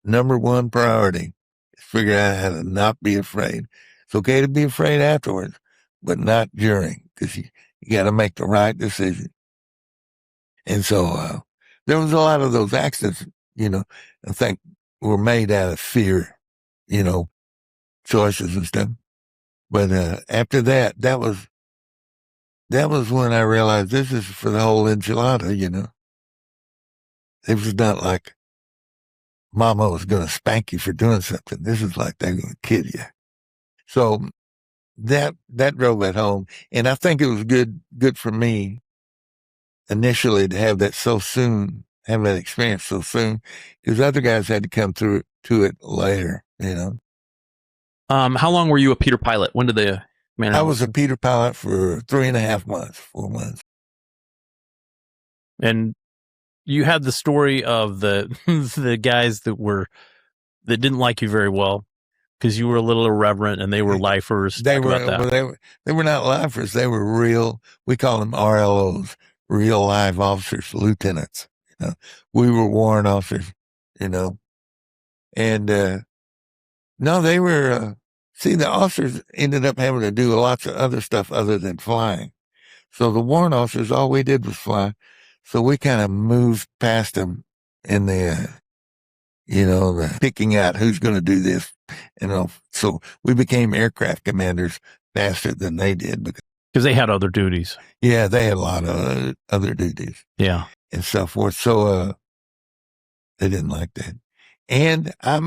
number one priority, is figure out how to not be afraid. It's okay to be afraid afterwards, but not during, because you got to make the right decision. And so there was a lot of those accidents, I think were made out of fear, choices and stuff. But after that was when I realized this is for the whole enchilada. It was not like mama was going to spank you for doing something. This is like they're going to kill you. So that drove it home. And I think it was good for me initially to have that so soon, have that experience so soon, because other guys had to come through to it later. How long were you a Peter pilot? When did the man? I was a Peter pilot for 3.5 months, 4 months. And you had the story of the the guys that didn't like you very well because you were a little irreverent and they were lifers. They were not lifers. They were real. We call them RLOs, real live officers, lieutenants. We were warrant officers. And no, they were. See, the officers ended up having to do lots of other stuff other than flying. So the warrant officers, all we did was fly. So we kind of moved past them in the picking out who's going to do this. So we became aircraft commanders faster than they did because they had other duties. Yeah, they had a lot of other duties. Yeah. And so forth. So they didn't like that. And I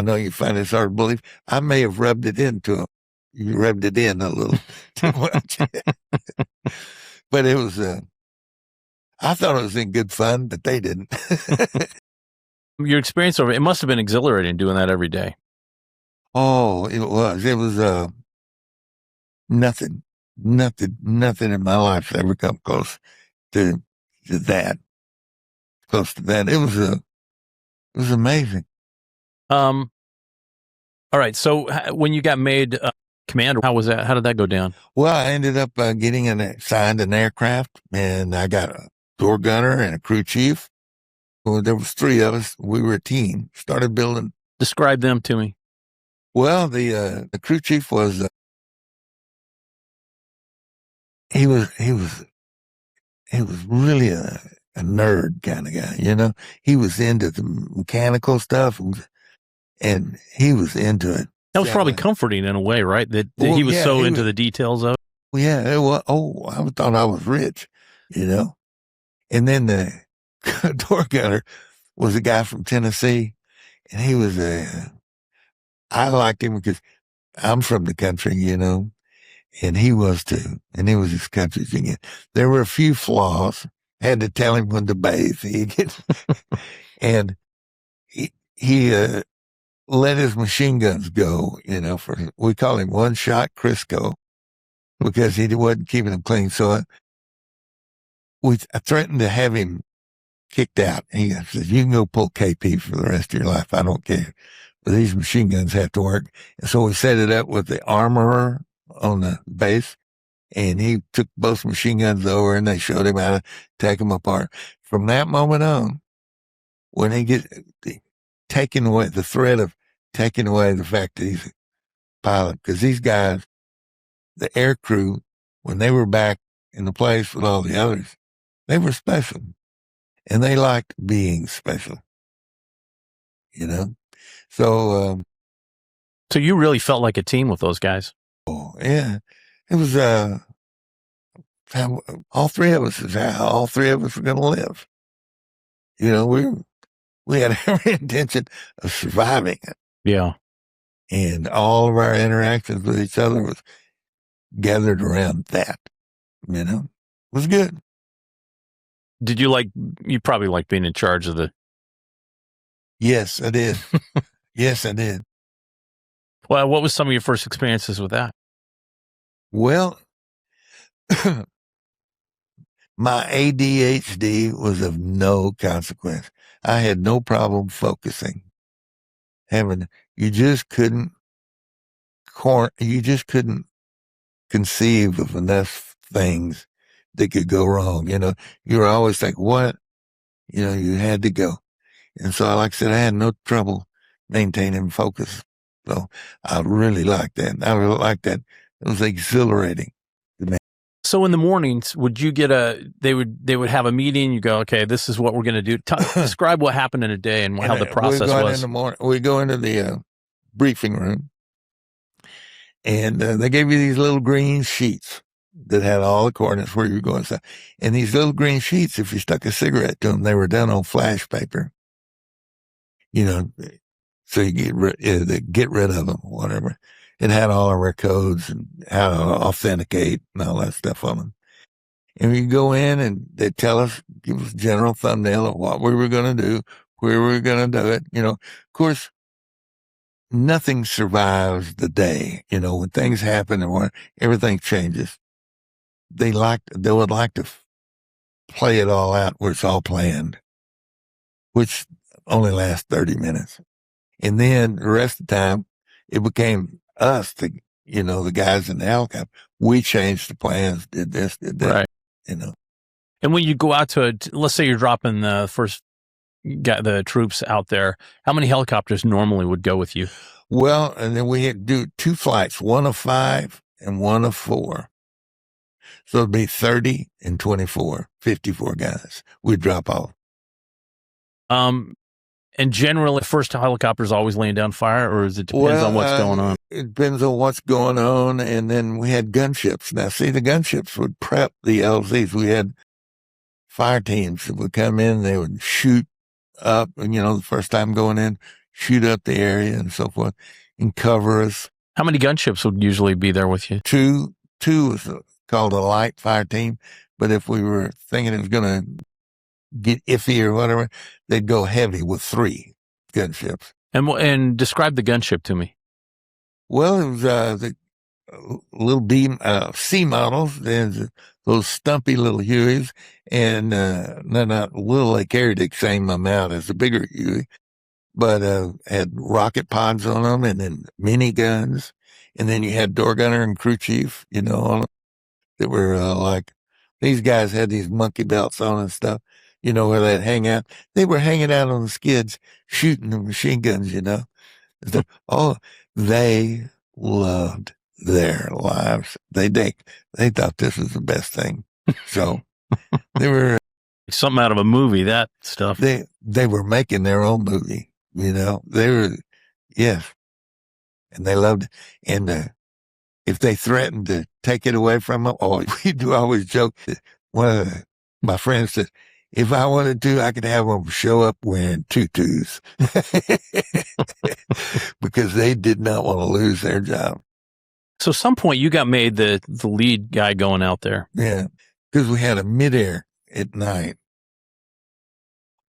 know you find this hard to believe, I may have rubbed it into them. You rubbed it in a little too much. But it was, I thought it was in good fun, but they didn't. Your experience over it must have been exhilarating doing that every day. Oh, it was. It was nothing in my life ever come close to that. Close to that. It was amazing. All right. So when you got made commander, how was that? How did that go down? Well, I ended up getting assigned an aircraft, and I got a door gunner and a crew chief. Well, there was 3 of us. We were a team. Started building. Describe them to me. Well, the crew chief was he was really a nerd kind of guy. He was into the mechanical stuff, and he was into it. That was probably comforting in a way, right? That he was into the details of it. Well, yeah, it was. Oh, I thought I was rich, And then the door gunner was a guy from Tennessee, and he was I liked him because I'm from the country, and he was too, and he was his country's again. There were a few flaws. Had to tell him when to bathe. And he let his machine guns go, we call him one shot Crisco because he wasn't keeping them clean. So I threatened to have him kicked out. He says, you can go pull KP for the rest of your life. I don't care. But these machine guns have to work. And so we set it up with the armorer on the base, and he took both machine guns over and they showed him how to take them apart. From that moment on, when he gets taking away the threat of taking away the fact that he's a pilot, because these guys, the air crew, when they were back in the place with all the others, they were special, and they liked being special, So, so you really felt like a team with those guys. Oh yeah, it was. All 3 of us is how all 3 of us were going to live. We had every intention of surviving it. Yeah. And all of our interactions with each other was gathered around that, It was good. Did you probably like being in charge of the... Yes, I did. Yes, I did. Well, what was some of your first experiences with that? Well, my ADHD was of no consequence. I had no problem focusing. You just couldn't conceive of enough things that could go wrong. You were always like, what? You had to go. And so, like I said, I had no trouble maintaining focus. So I really liked that. I really liked that. It was exhilarating. So in the mornings, would you get they would have a meeting, you go, okay, this is what we're going to do. Describe what happened in a day and how the process was. In the morning, we go into the briefing room, and they gave you these little green sheets that had all the coordinates where you were going. And these little green sheets, if you stuck a cigarette to them, they were done on flash paper. So you get rid of them, whatever. It had all of our codes and how to authenticate and all that stuff on them. And we go in and they tell us, give us a general thumbnail of what we were going to do, where we were going to do it. Of course, nothing survives the day. When things happen and when everything changes, they would like to play it all out where it's all planned, which only lasts 30 minutes. And then the rest of the time, it became us, the guys in the helicopter. We changed the plans, did this, did that, right. And when you go out to let's say you're dropping the troops out there, how many helicopters normally would go with you? Well, and then we had to do 2 flights, one of 5 and one of 4. So it'd be 30 and 24, 54 guys. We'd drop off. And generally, first helicopter's always laying down fire, or it depends on what's going on? It depends on what's going on. And then we had gunships. Now, see, the gunships would prep the LZs. We had fire teams that would come in. They would shoot up, and, the first time going in, shoot up the area and so forth and cover us. How many gunships would usually be there with you? Two was called a light fire team. But if we were thinking it was going to get iffy or whatever, they'd go heavy with 3 gunships. And describe the gunship to me. Well, it was the little C models. There's those stumpy little Hueys, and they're not little. They carried the same amount as the bigger Huey, but had rocket pods on them, and then mini guns, and then you had door gunner and crew chief, on them that were like these guys had these monkey belts on and stuff. Where they'd hang out. They were hanging out on the skids, shooting the machine guns, they loved their lives. They thought this was the best thing. So they were something out of a movie, that stuff. They were making their own movie, they were, yes. And they loved it. And if they threatened to take it away from them, we do always joke. One of my friends said, if I wanted to, I could have them show up wearing tutus because they did not want to lose their job. So at some point you got made the lead guy going out there. Yeah, because we had a midair at night.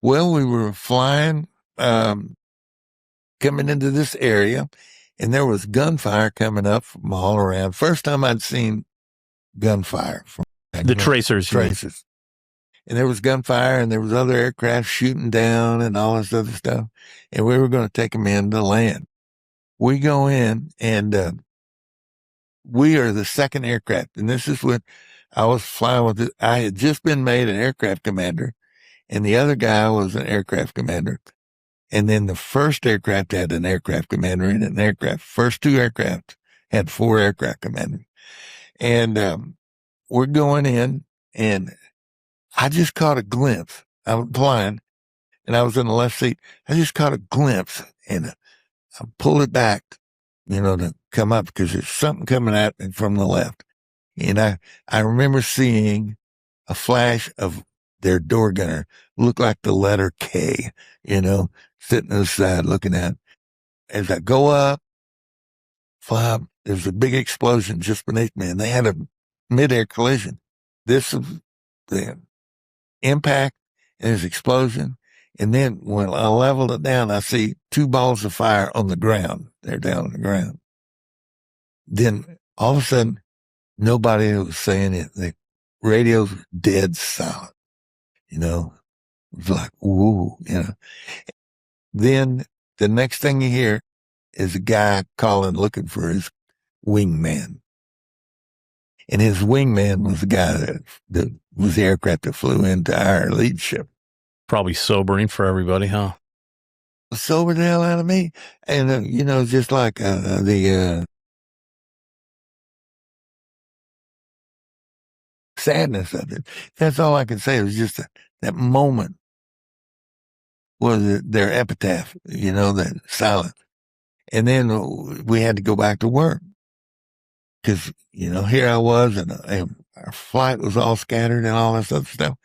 Well, we were flying, coming into this area, and there was gunfire coming up from all around. First time I'd seen gunfire from the tracers. Tracers. And there was gunfire, and there was other aircraft shooting down and all this other stuff. And we were going to take them in to land. We go in, and we are the second aircraft. And this is what I was flying with. I had just been made an aircraft commander, and the other guy was an aircraft commander. And then the first aircraft had an aircraft commander in it. First 2 aircraft had 4 aircraft commanders. And we're going in, and I just caught a glimpse. I was flying, and I was in the left seat. I just caught a glimpse, and I pulled it back, to come up because there's something coming at me from the left. And I remember seeing a flash of their door gunner look like the letter K, sitting to the side looking at it. As I go up, fly up, there's a big explosion just beneath me, and they had a midair collision. This is the impact and his explosion. And then when I leveled it down, I see 2 balls of fire on the ground. They're down on the ground. Then all of a sudden, nobody was saying it. The radio's dead silent. It was like, ooh, Then the next thing you hear is a guy calling, looking for his wingman. And his wingman was the guy that was the aircraft that flew into our leadership. Probably sobering for everybody, huh? Sobered the hell out of me. And, just like the sadness of it. That's all I can say. It was just that moment was their epitaph, that silence. And then we had to go back to work because, here I was and our flight was all scattered and all this other stuff.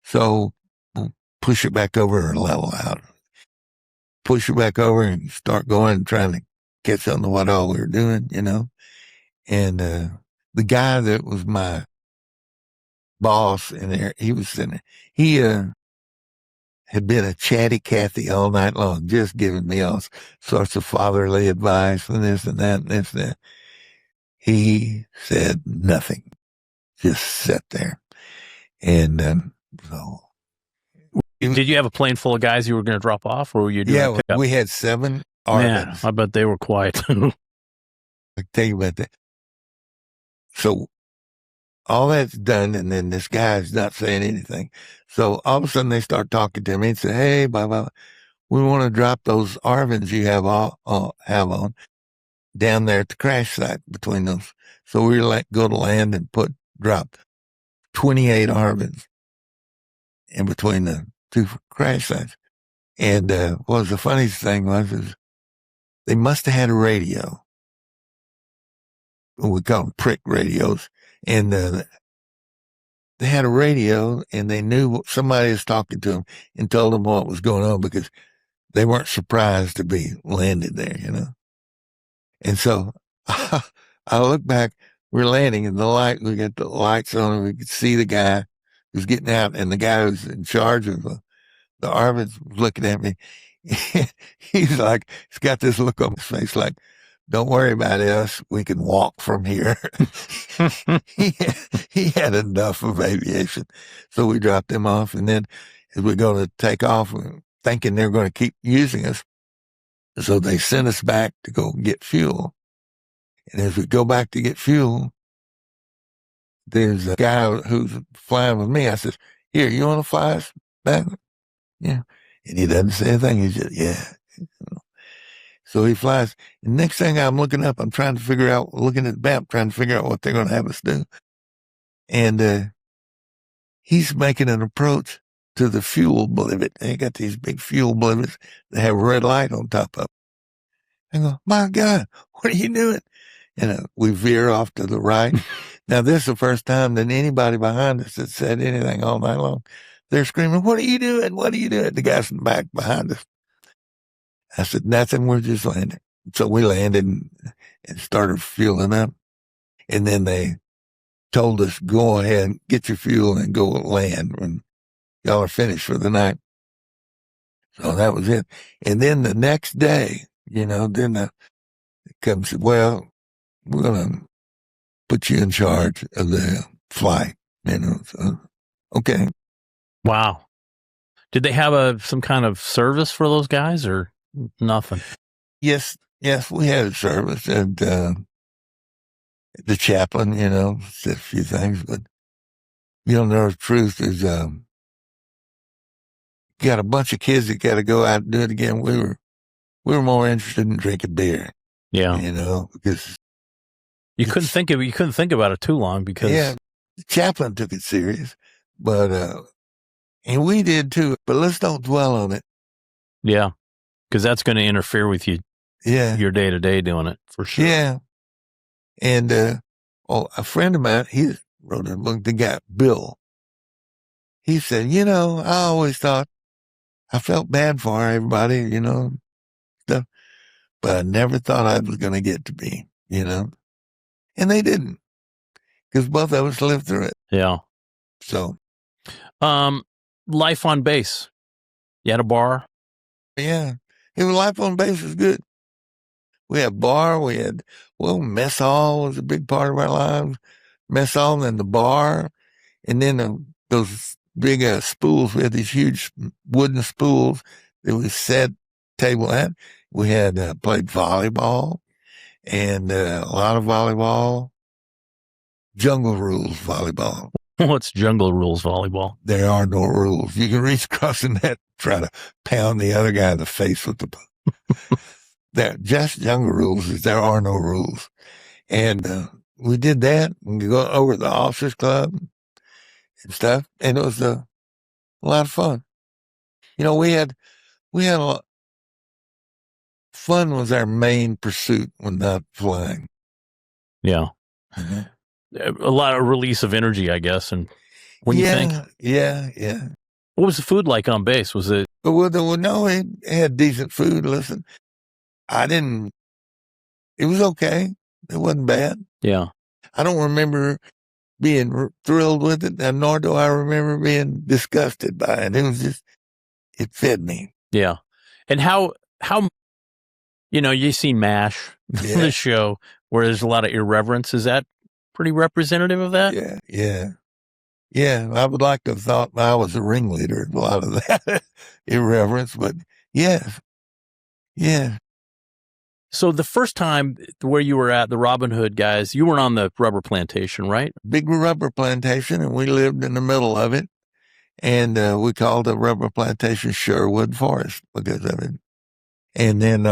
So we'll push it back over or level out. Push it back over and start going and trying to catch on to what all we were doing, And the guy that was my boss in there, he was sitting there. He had been a chatty Cathy all night long, just giving me all sorts of fatherly advice and this and that and this and that. He said nothing, just sat there. And so. Did you have a plane full of guys you were going to drop off, or were you doing pickup? We had 7 Arvins. Yeah, I bet they were quiet. I'll tell you about that. So all that's done, and then this guy's not saying anything. So all of a sudden they start talking to me and say, "Hey, blah, blah, blah. We want to drop those Arvins you have on down there at the crash site between those." So we go to land and drop 28 Arvins in between the 2 crash sites. And what was the funniest thing is they must have had a radio. We call them prick radios. And they had a radio, and they knew somebody was talking to them and told them what was going on because they weren't surprised to be landed there, And so I look back, we're landing, and we got the lights on, and we could see the guy who's getting out, and the guy who's in charge of the Arvin's looking at me. He's got this look on his face like, "Don't worry about us. We can walk from here." he had enough of aviation. So we dropped him off. And then as we're going to take off, thinking they're going to keep using us. So they sent us back to go get fuel. And as we go back to get fuel, there's a guy who's flying with me. I said, "Here, you want to fly us back?" "Yeah." And he doesn't say anything. He just, "Yeah." So he flies. And next thing I'm looking up, I'm trying to figure out, looking at the map, trying to figure out what they're going to have us do. And he's making an approach to the fuel blivet. They got these big fuel blivets that have a red light on top of them. I go, "My God, what are you doing?" And we veer off to the right. Now, this is the first time that anybody behind us had said anything all night long. They're screaming, "What are you doing? What are you doing?" The guys in the back behind us. I said, "Nothing, we're just landing." So we landed and started fueling up. And then they told us, "Go ahead, get your fuel and go land when y'all are finished for the night." So that was it. And then the next day, then it comes, "Well, we're going to put you in charge of the flight." So, okay. Wow. Did they have some kind of service for those guys or nothing? Yes, we had a service, and the chaplain, said a few things, but the truth is, got a bunch of kids that got to go out and do it again. We were more interested in drinking beer. Yeah, because you couldn't think about it too long because the chaplain took it serious, but and we did too. But let's don't dwell on it. Yeah, because that's going to interfere with you. Yeah, your day to day doing it for sure. Yeah, and a friend of mine, he wrote a book. The guy Bill, he said, I always thought I felt bad for everybody, stuff, but I never thought I was going to get to be, and they didn't, because both of us lived through it. Yeah. So, life on base. You had a bar? Yeah. Life on base was good. We had bar, mess hall was a big part of our lives. Mess hall and then the bar. And then those big spools. We had these huge wooden spools that we set table at. We had played volleyball and a lot of volleyball. jungle rules volleyball. What's jungle rules volleyball? There are no rules. You can reach across the net, try to pound the other guy in the face with the ball. They're just jungle rules is there are no rules. And we did that. We go over to the officers club and stuff. And it was a lot of fun. You know, we had a lot, fun was our main pursuit when not flying. Yeah. A lot of release of energy, I guess. And when you think, yeah. what was the food like on base? Was it? Well, no, it had decent food. Listen, it was okay. It wasn't bad. Yeah. I don't remember being thrilled with it, and nor do I remember being disgusted by it. It was just, it fed me. Yeah. And how, you've seen MASH, the show, where there's a lot of irreverence. Is that pretty representative of that? Yeah. I would like to have thought I was a ringleader of a lot of that irreverence, but yeah. So the first time where you were at the Robin Hood guys, you weren't on the rubber plantation, right? Big rubber plantation, and we lived in the middle of it. And we called the rubber plantation Sherwood Forest because of it. And then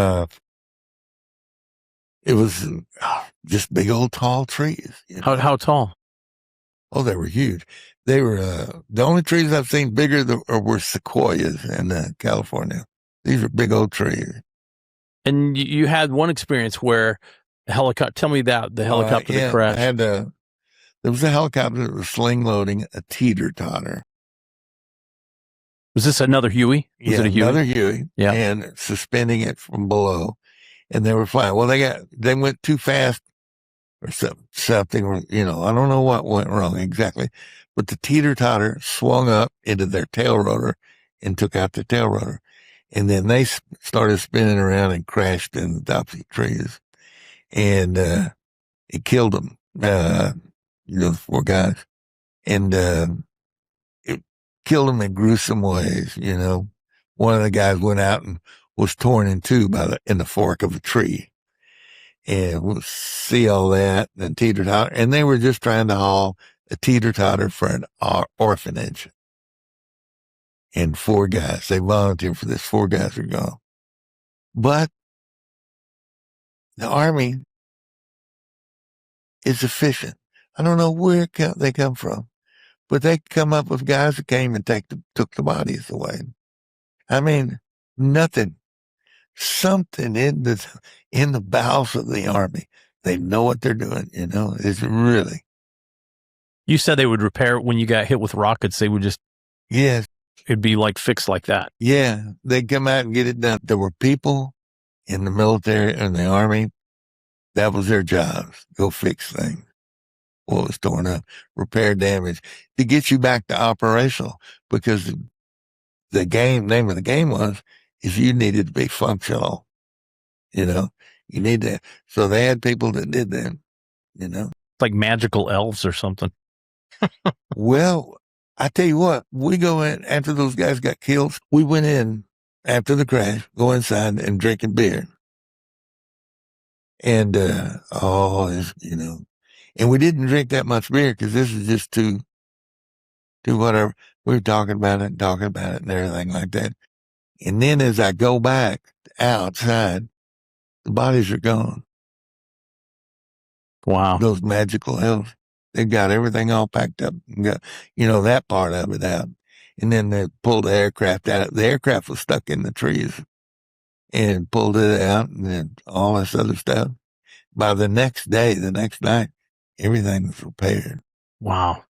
it was just big old tall trees. How tall? Oh, they were huge. They were the only trees I've seen bigger were sequoias in California. These are big old trees. And you had one experience where the helicopter. Tell me that the helicopter that crashed. There was a helicopter that was sling loading a teeter-totter. Was this another Huey? Was it a Huey? Another Huey. Yeah, and suspending it from below, and they were flying. Well, they went too fast, or something. Or, I don't know what went wrong exactly, but the teeter-totter swung up into their tail rotor and took out the tail rotor. And then they started spinning around and crashed in the tops of the trees. And it killed them, the 4 guys. And it killed them in gruesome ways, One of the guys went out and was torn in two in the fork of a tree. And we'll see all that and teeter-totter. And they were just trying to haul a teeter-totter for an orphanage. And 4 guys, they volunteered for this. 4 guys are gone. But the Army is efficient. I don't know where they come from, but they come up with guys that came and took the bodies away. I mean, nothing. Something in the bowels of the Army. They know what they're doing, It's really. You said they would repair it when you got hit with rockets. They would just. Yes. It'd be like fixed like that. Yeah, they'd come out and get it done. There were people in the military and the Army. That was their jobs. Go fix things. What was torn up, repair damage, to get you back to operational, because the name of the game is you needed to be functional. You need to. So they had people that did that, Like magical elves or something. Well, I tell you what, we go in after those guys got killed. We went in after the crash, go inside and drinking beer. And, and we didn't drink that much beer because this is just too whatever. We were talking about it and everything like that. And then as I go back outside, the bodies are gone. Wow. Those magical elves. They got everything all packed up and got, that part of it out. And then they pulled the aircraft out. The aircraft was stuck in the trees and pulled it out and then all this other stuff. By the next night, everything was repaired. Wow.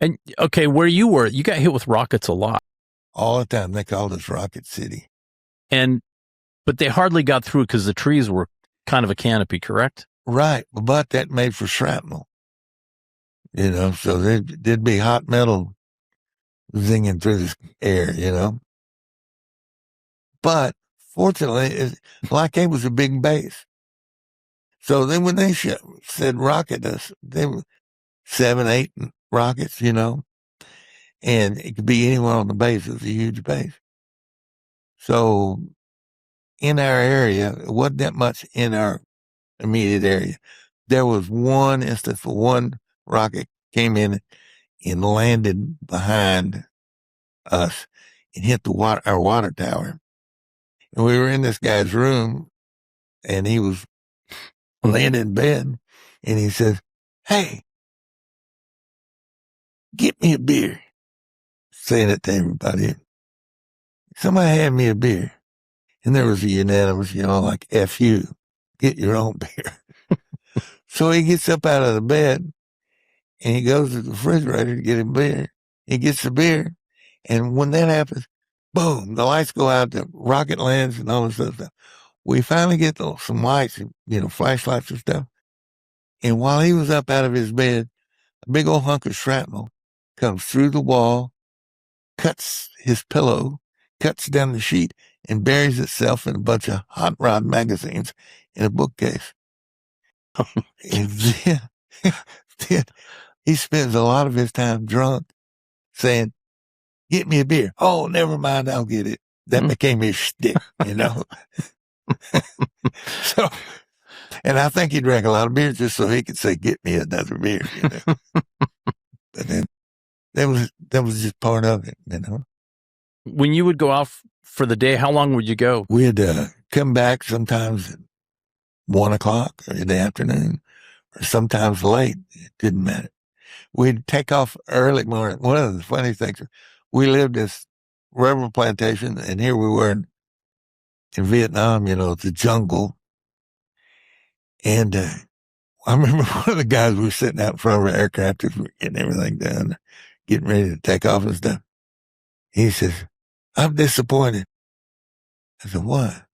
And okay, where you were, you got hit with rockets a lot. All the time. They called us Rocket City. But they hardly got through because the trees were kind of a canopy, correct? Right. But that made for shrapnel. So there'd be hot metal zinging through the air, But fortunately, Black A was a big base. So then when they said rocket us, they were 7, 8 rockets, and it could be anyone on the base. It was a huge base. So in our area, it wasn't that much in our immediate area. There was one instance for one rocket came in and landed behind us and hit our water tower. And we were in this guy's room, and he was laying in bed, and he says, "Hey, get me a beer." Saying it to everybody. Somebody had me a beer. And there was a unanimous, like, F you, get your own beer. So he gets up out of the bed and he goes to the refrigerator to get a beer. He gets the beer. And when that happens, boom, the lights go out, the rocket lands and all this other stuff. We finally get some lights, flashlights and stuff. And while he was up out of his bed, a big old hunk of shrapnel comes through the wall, cuts his pillow, cuts down the sheet, and buries itself in a bunch of hot rod magazines in a bookcase. And then he spends a lot of his time drunk saying, "Get me a beer." "Oh, never mind, I'll get it." That became his shtick, So, and I think he drank a lot of beer just so he could say, "Get me another beer," But then that was just part of it, When you would go out for the day, how long would you go? We'd come back sometimes at 1:00 in the afternoon, or sometimes late. It didn't matter. We'd take off early morning. One of the funny things, we lived this rubber plantation, and here we were in Vietnam, the jungle. And I remember one of the guys, we were sitting out in front of our aircraft, getting everything done, getting ready to take off and stuff. He says, "I'm disappointed." I said, "What?"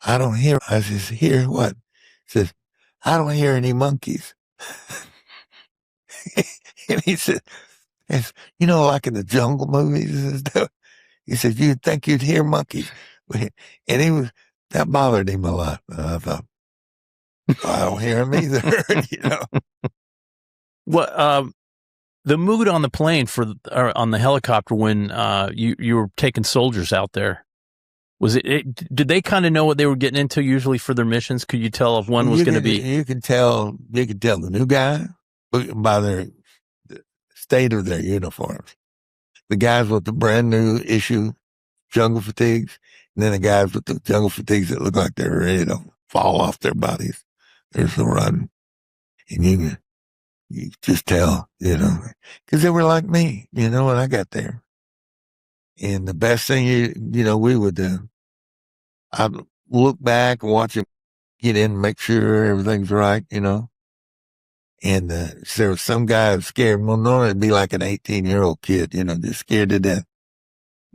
"I don't hear." I says, "Hear what?" He says, "I don't hear any monkeys." And he said, like in the jungle movies and stuff. He said, "You'd think you'd hear monkeys." And that bothered him a lot. I thought, I don't hear them either, What the mood on the plane or on the helicopter when you were taking soldiers out there? Was did they kind of know what they were getting into usually for their missions? Could you tell if one was going to be? You could tell the new guy by the state of their uniforms. The guys with the brand new issue jungle fatigues, and then the guys with the jungle fatigues that look like they're ready to fall off their bodies. There's the run. And you just tell, because they were like me, when I got there. And the best thing we would do, I'd look back and watch him get in and make sure everything's right, And there was some guy who was scared. Well, normally it'd be like an 18-year-old kid, just scared to death.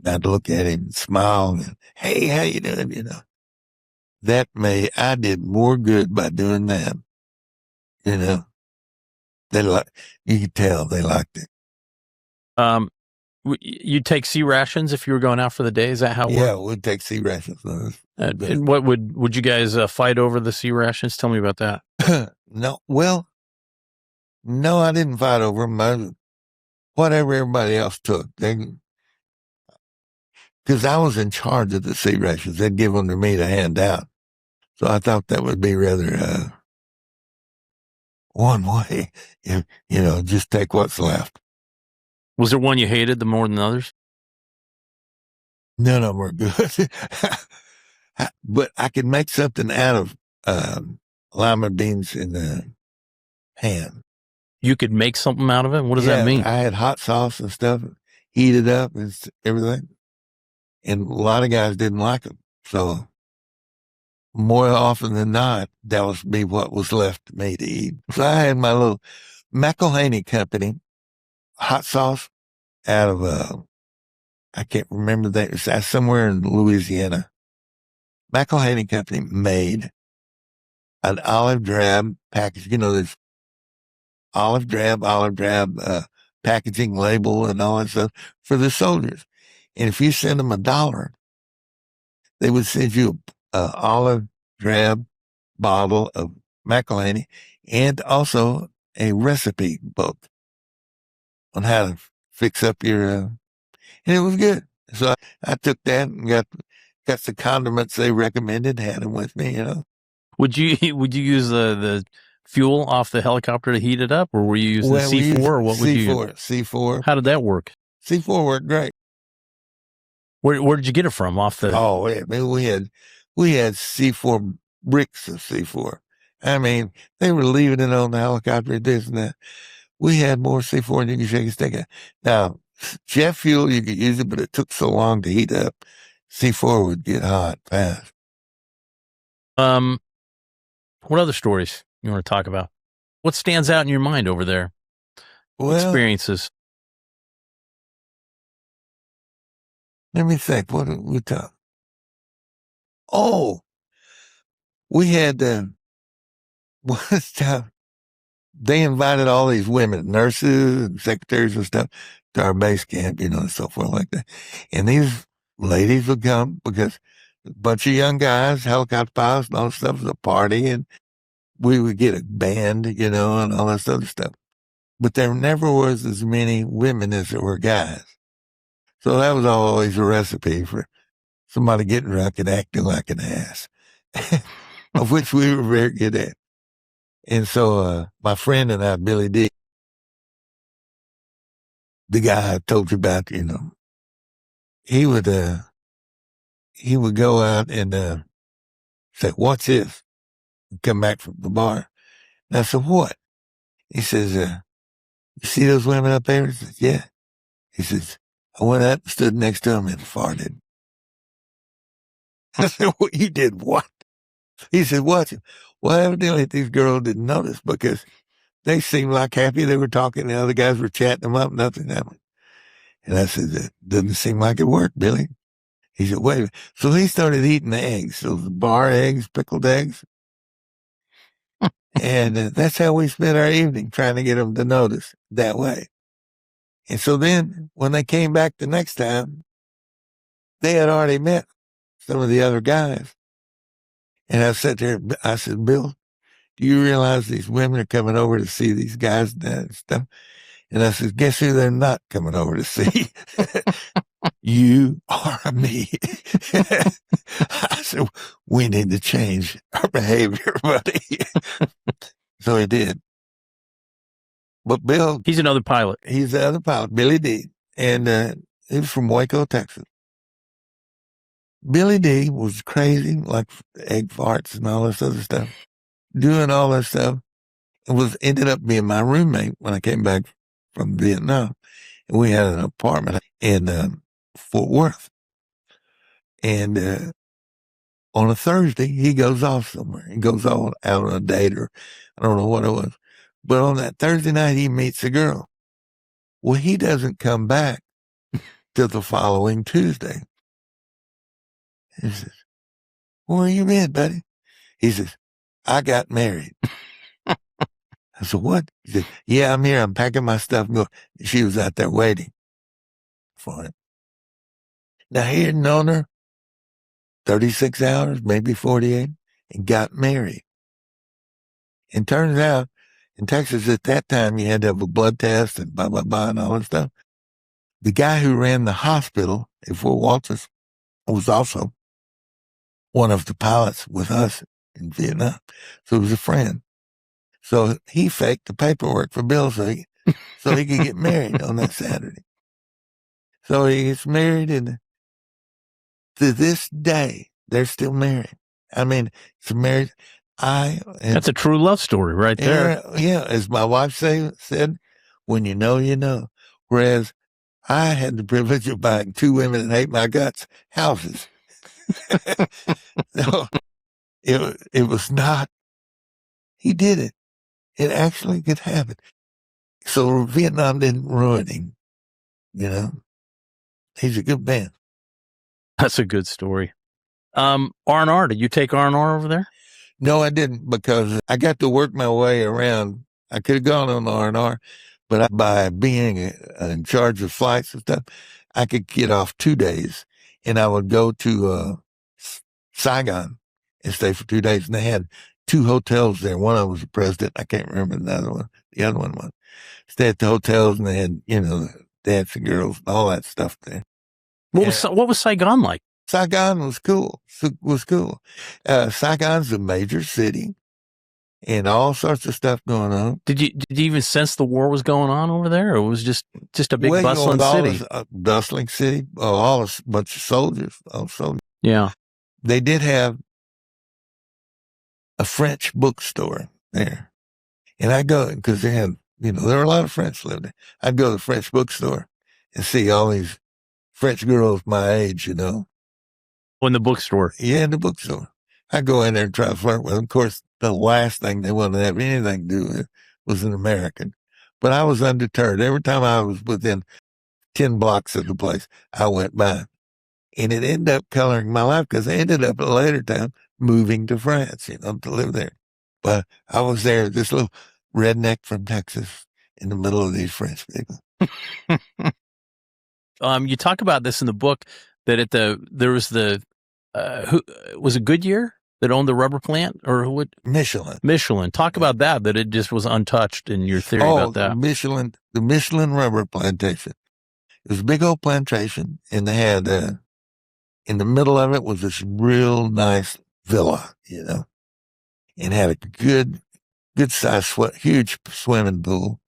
I'd look at him and smile and, "Hey, how you doing?" I did more good by doing that. You could tell they liked it. You'd take C-rations if you were going out for the day. Is that how it worked? Yeah, we'd take C-rations. And what would you guys fight over the C-rations? Tell me about that. No, well, no, I didn't fight over them. Whatever everybody else took, because I was in charge of the C-rations. They'd give them to me to hand out. So I thought that would be rather one way, just take what's left. Was there one you hated the more than others? None of them were good. But I could make something out of lima beans in the pan. You could make something out of it? What does that mean? I had hot sauce and stuff, heated up and everything. And a lot of guys didn't like them. So more often than not, that was be what was left to me to eat. So I had my little McElhaney company, hot sauce out of, I can't remember that. It's somewhere in Louisiana. McElhaney company made an olive drab package. There's olive drab, packaging label and all that stuff for the soldiers. And if you send them $1, they would send you a olive drab bottle of McElhaney and also a recipe book on how to fix up your, and it was good. So I took that and got the condiments they recommended, had them with me, Would you use the fuel off the helicopter to heat it up, or were you using C4, or what would you use? C4. How did that work? C4 worked great. Where did you get it from? Off the? Oh, yeah, man, we had C4 bricks of C4. I mean, they were leaving it on the helicopter, this and that. We had more C4 than you could shake a stick at. Now, jet fuel, you could use it, but it took so long to heat up. C4 would get hot fast. What other stories you want to talk about? What stands out in your mind over there? Well, Experiences. Let me think. What did we talk? Oh, we had one time they invited all these women, nurses and secretaries and stuff, to our base camp, and so forth like that. And these ladies would come because a bunch of young guys, helicopter pilots and all this stuff was a party, and we would get a band, and all this other stuff. But there never was as many women as there were guys. So that was always a recipe for somebody getting drunk and acting like an ass, of which we were very good at. And so my friend and I, Billy D, the guy I told you about, he would go out and say, "What's this?" And come back from the bar. And I said, "What?" He says, "You see those women up there?" I said, "Yeah." He says, "I went out and stood next to them and farted." I said, "Well, you did what?" He said, "What?" Well, evidently these girls didn't notice because they seemed like happy. They were talking. The other guys were chatting them up. Nothing happened. And I said, "That doesn't seem like it worked, Billy." He said, "Wait a minute." So he started eating the eggs. So the bar eggs, pickled eggs. And that's how we spent our evening, trying to get them to notice that way. And so then when they came back the next time, they had already met some of the other guys. And I sat there, I said, "Bill, do you realize these women are coming over to see these guys and stuff?" And I said, "Guess who they're not coming over to see?" "You or me." I said, "We need to change our behavior, buddy." So he did. But Bill, he's another pilot. He's the other pilot, Billy D. And he was from Waco, Texas. Billy D was crazy, like egg farts and all this other stuff, doing all that stuff. It ended up being my roommate when I came back from Vietnam. And we had an apartment in Fort Worth. And on a Thursday, he goes off somewhere. He goes out on a date, or I don't know what it was. But on that Thursday night, he meets a girl. Well, he doesn't come back till the following Tuesday. He says, "Where you been, buddy?" He says, "I got married." I said, "What?" He said, "Yeah, I'm here. I'm packing my stuff and go." She was out there waiting for him. Now, he had known her 36 hours, maybe 48, and got married. And turns out, in Texas at that time, you had to have a blood test and blah, blah, blah, and all that stuff. The guy who ran the hospital at Fort Walters was also one of the pilots with us in Vietnam. So he was a friend. So he faked the paperwork for Bill so he could get married on that Saturday. So he gets married, and to this day, they're still married. I mean, it's married. That's a true love story right there. Yeah, as my wife said, when you know, you know. Whereas I had the privilege of buying two women that hate my guts houses. So it was not, he did it. It actually could happen. So Vietnam didn't ruin him, He's a good man. That's a good story. R&R, did you take R&R over there? No, I didn't, because I got to work my way around. I could have gone on the R&R, but by being in charge of flights and stuff, I could get off 2 days, and I would go to Saigon and stay for 2 days. And they had 2 hotels there. One of them was the president. I can't remember the other one. The other one was. Stay at the hotels, and they had, dancing girls and all that stuff there. What was Saigon like? Saigon was cool. Saigon's a major city. and all sorts of stuff going on. Did you even sense the war was going on over there, or it was just a big Well, bustling with all city? this bustling city, all this bunch of soldiers, all soldiers. Yeah. They did have a French bookstore there, and I go because they had, there were a lot of French living there. I'd go to the French bookstore and see all these French girls my age, In the bookstore. Yeah, in the bookstore. I'd go in there and try to flirt with them. Of course, the last thing they wanted to have anything to do with was an American. But I was undeterred. Every time I was within 10 blocks of the place, I went by. And it ended up coloring my life because I ended up at a later time moving to France, to live there. But I was there, this little redneck from Texas in the middle of these French people. You talk about this in the book that there was who was it Goodyear that owned the rubber plant, or who would Michelin. Talk about that it just was untouched in your theory about that. The Michelin rubber plantation. It was a big old plantation, and they had, in the middle of it was this real nice villa, and had a good size, huge swimming pool,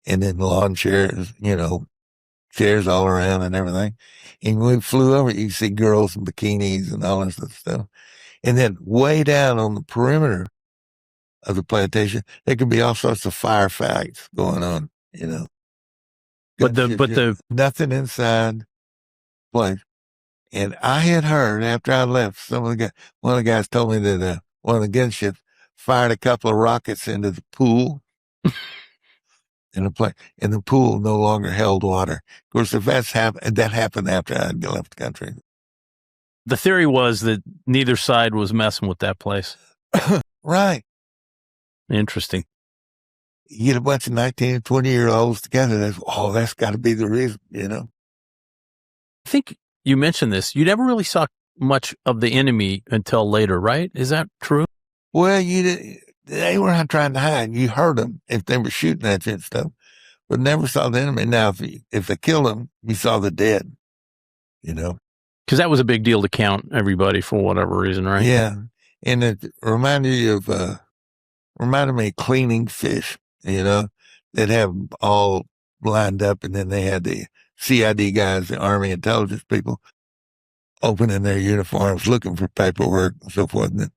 and then lawn chairs, chairs all around and everything. And when we flew over, you could see girls in bikinis and all this stuff. And then way down on the perimeter of the plantation, there could be all sorts of firefights going on, But nothing inside the place. And I had heard after I left, one of the guys told me that one of the gunships fired a couple of rockets into the pool. And the pool no longer held water. Of course, if that happened after I had left the country. The theory was that neither side was messing with that place. Right. Interesting. You get a bunch of 19 and 20-year-olds together. That's got to be the reason, I think you mentioned this. You never really saw much of the enemy until later, right? Is that true? Well, they were not trying to hide. You heard them if they were shooting at you and stuff, but never saw the enemy. Now, if they killed them, you saw the dead, Because that was a big deal to count everybody for whatever reason, right? Yeah. And it reminded me of cleaning fish, that have them all lined up, and then they had the CID guys, the Army intelligence people, opening their uniforms, looking for paperwork and so forth, and then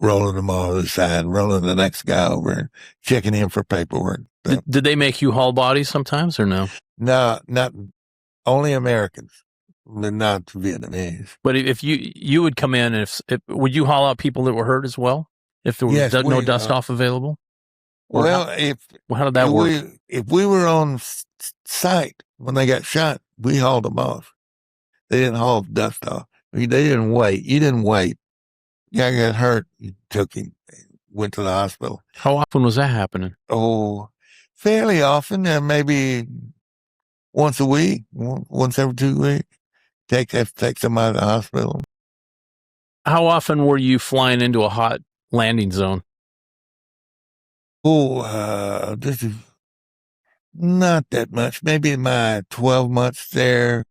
rolling them all to the side, rolling the next guy over, and checking in for paperwork. So, did they make you haul bodies sometimes or no? No, not only Americans, but not Vietnamese. But if you would come in, if would you haul out people that were hurt as well? If there was no dust off available? Or how did that work? If we were on site when they got shot, we hauled them off. They didn't haul dust off. They didn't wait. You didn't wait. Guy got hurt. You took him, went to the hospital. How often was that happening? Oh, fairly often. Maybe once a week, once every 2 weeks. Take somebody to the hospital. How often were you flying into a hot landing zone? Oh, this is not that much. Maybe in my 12 months there,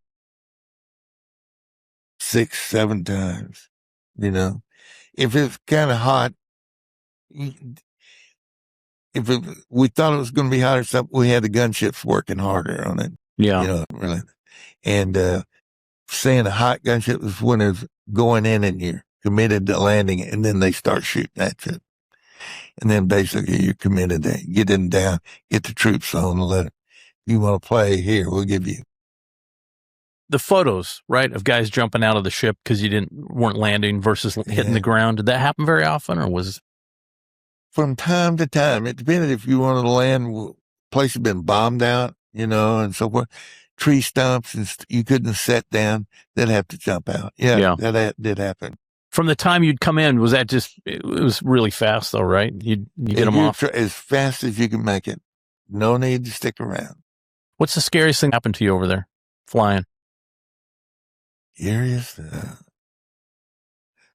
6, 7 times, If it's kind of hot, we thought it was going to be hot or something, we had the gunships working harder on it. Yeah. Really. And, saying a hot gunship is when it's going in and you're committed to landing it, and then they start shooting at you. And then basically you're committed to get them down, get the troops on and let it. You want to play here, we'll give you. The photos, right, of guys jumping out of the ship because you weren't landing versus hitting the ground. Did that happen very often, or was? From time to time. It depended if you wanted to land, place had been bombed out, and so forth. Tree stumps, and you couldn't set down. They'd have to jump out. Yeah. That did happen. From the time you'd come in, was that just? It was really fast, though, right? You get them off as fast as you can make it. No need to stick around. What's the scariest thing happened to you over there, flying? Scariest,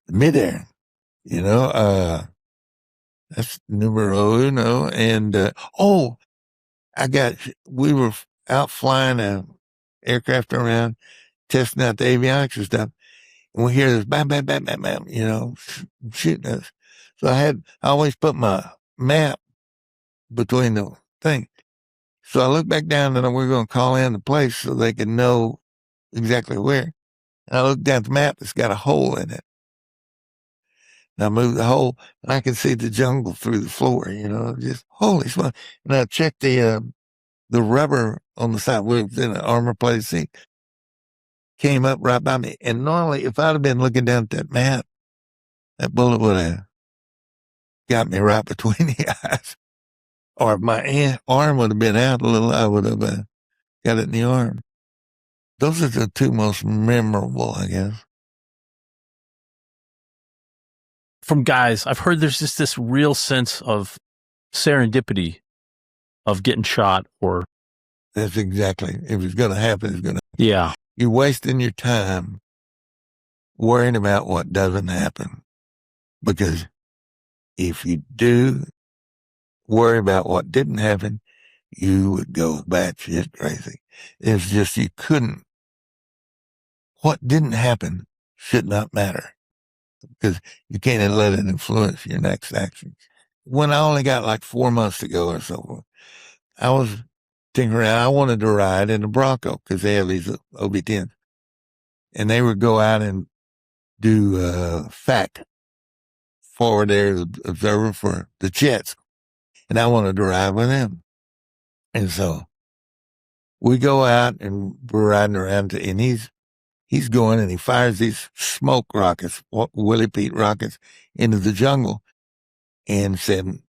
midair. That's numero uno. And we were out flying a aircraft around, testing out the avionics and stuff. And we hear this bam, bam, bam, bam, bam, shooting us. So I always put my map between the thing. So I look back down and we're going to call in the place so they can know exactly where. And I look down at the map, it's got a hole in it. And I move the hole and I can see the jungle through the floor, just holy smoke. And I checked the rubber on the side where it was in an armor plated seat, came up right by me. And normally if I'd have been looking down at that map, that bullet would have got me right between the eyes. Or if my arm would have been out a little, I would have got it in the arm. Those are the two most memorable, I guess. From guys, I've heard there's just this real sense of serendipity of getting shot or. That's exactly. If it's going to happen, it's going to happen. Yeah. You're wasting your time worrying about what doesn't happen. Because if you do worry about what didn't happen, you would go batshit crazy. It's just you couldn't. What didn't happen should not matter because you can't let it influence your next action. When I only got like 4 months to go or so, I was tinkering around. I wanted to ride in a Bronco because they have these OB-10s. And they would go out and do FAC, forward air observer for the jets. And I wanted to ride with them. And so we go out and we're riding around and he's going and he fires these smoke rockets, Willie Pete rockets into the jungle and said,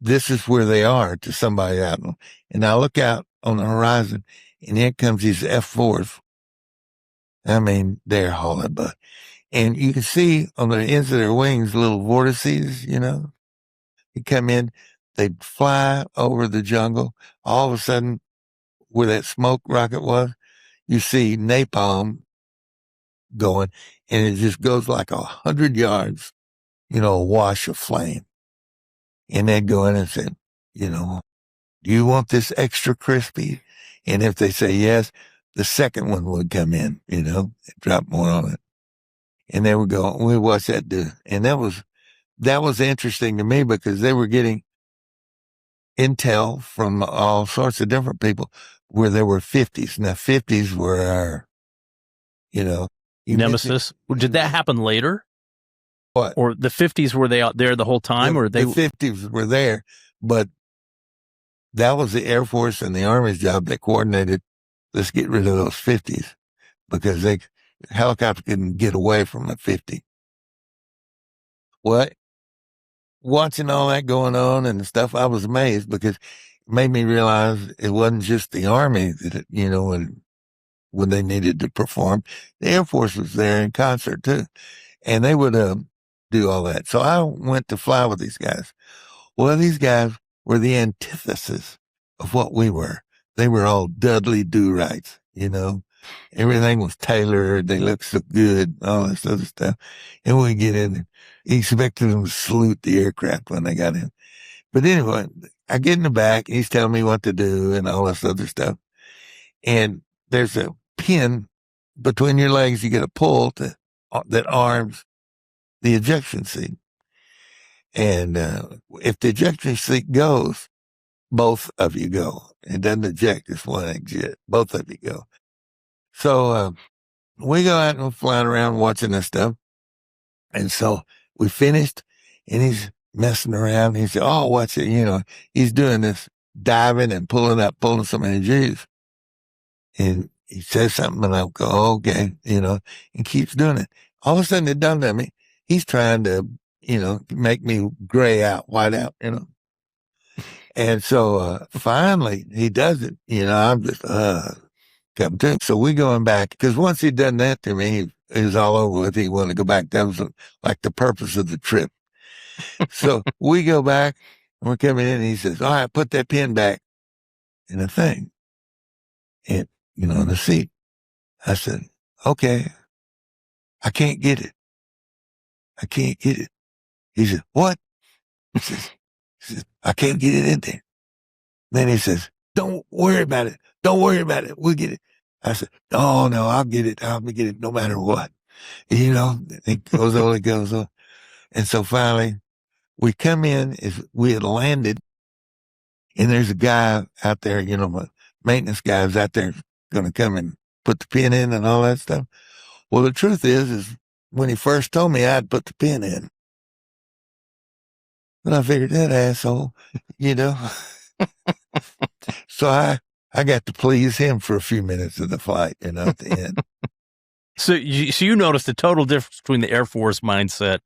this is where they are to somebody out. And I look out on the horizon and here comes these F4s. I mean, they're hauling butt. And you can see on the ends of their wings, little vortices, they come in, they'd fly over the jungle. All of a sudden, where that smoke rocket was, you see napalm going and it just goes like 100 yards, a wash of flame. And they'd go in and say, do you want this extra crispy? And if they say yes, the second one would come in, drop more on it. And they would go, we watch that do. And that was interesting to me because they were getting intel from all sorts of different people where there were 50s. Now 50s were our, nemesis. Did that happen later? What? Or the 50s, were they out there the whole time? Or they? The 50s were there, but that was the Air Force and the Army's job. They coordinated, let's get rid of those 50s because helicopter couldn't get away from a 50. What? Watching all that going on and stuff, I was amazed because it made me realize it wasn't just the Army that, when they needed to perform, the Air Force was there in concert too. And they would do all that. So I went to fly with these guys. Well, these guys were the antithesis of what we were. They were all Dudley do-rights, Everything was tailored. They looked so good, all this other stuff. And we get in and expected them to salute the aircraft when they got in. But anyway, I get in the back. He's telling me what to do and all this other stuff. And there's a pin between your legs. You get a pull that arms the ejection seat. And if the ejection seat goes, both of you go. It doesn't eject, it's one exit. Both of you go. So we go out and we're flying around watching this stuff. And so we finished and he's messing around. He said, oh, watch it. He's doing this diving and pulling some energies. And he says something and I go, oh, okay, and keeps doing it. All of a sudden it dawned on me. He's trying to, make me gray out, white out, And so finally he does it. I'm just come to. So we going back because once he'd done that to me, he was all over with. He wanted to go back. That was like the purpose of the trip. So we go back and we're coming in and he says, all right, put that pin back in the thing. And, in the seat. I said, okay, I can't get it. I can't get it. He said, what? He says, I can't get it in there. Then he says, don't worry about it. Don't worry about it. We'll get it. I said, oh, no, I'll get it. I'll get it no matter what. It goes on. And so finally, we come in, we had landed, and there's a guy out there, my maintenance guy's out there going to come and put the pin in and all that stuff. Well, the truth is when he first told me I'd put the pin in, but I figured that asshole, So I got to please him for a few minutes of the flight, at the end. So you noticed the total difference between the Air Force mindset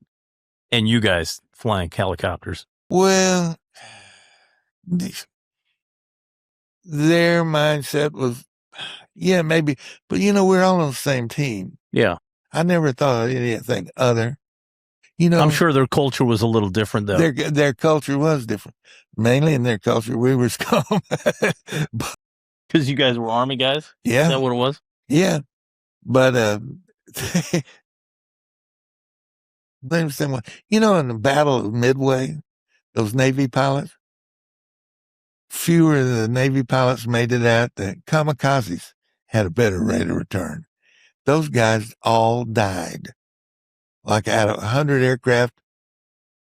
and you guys flying helicopters. Well, their mindset was, yeah, maybe, but we're all on the same team. Yeah. I never thought of anything other. I'm sure their culture was a little different, though. Their culture was different. Mainly in their culture, we were scum. Because you guys were Army guys? Yeah. Is that what it was? Yeah. But in the Battle of Midway, those Navy pilots, fewer of the Navy pilots made it out. The kamikazes had a better rate of return. Those guys all died. Like out of 100 aircraft,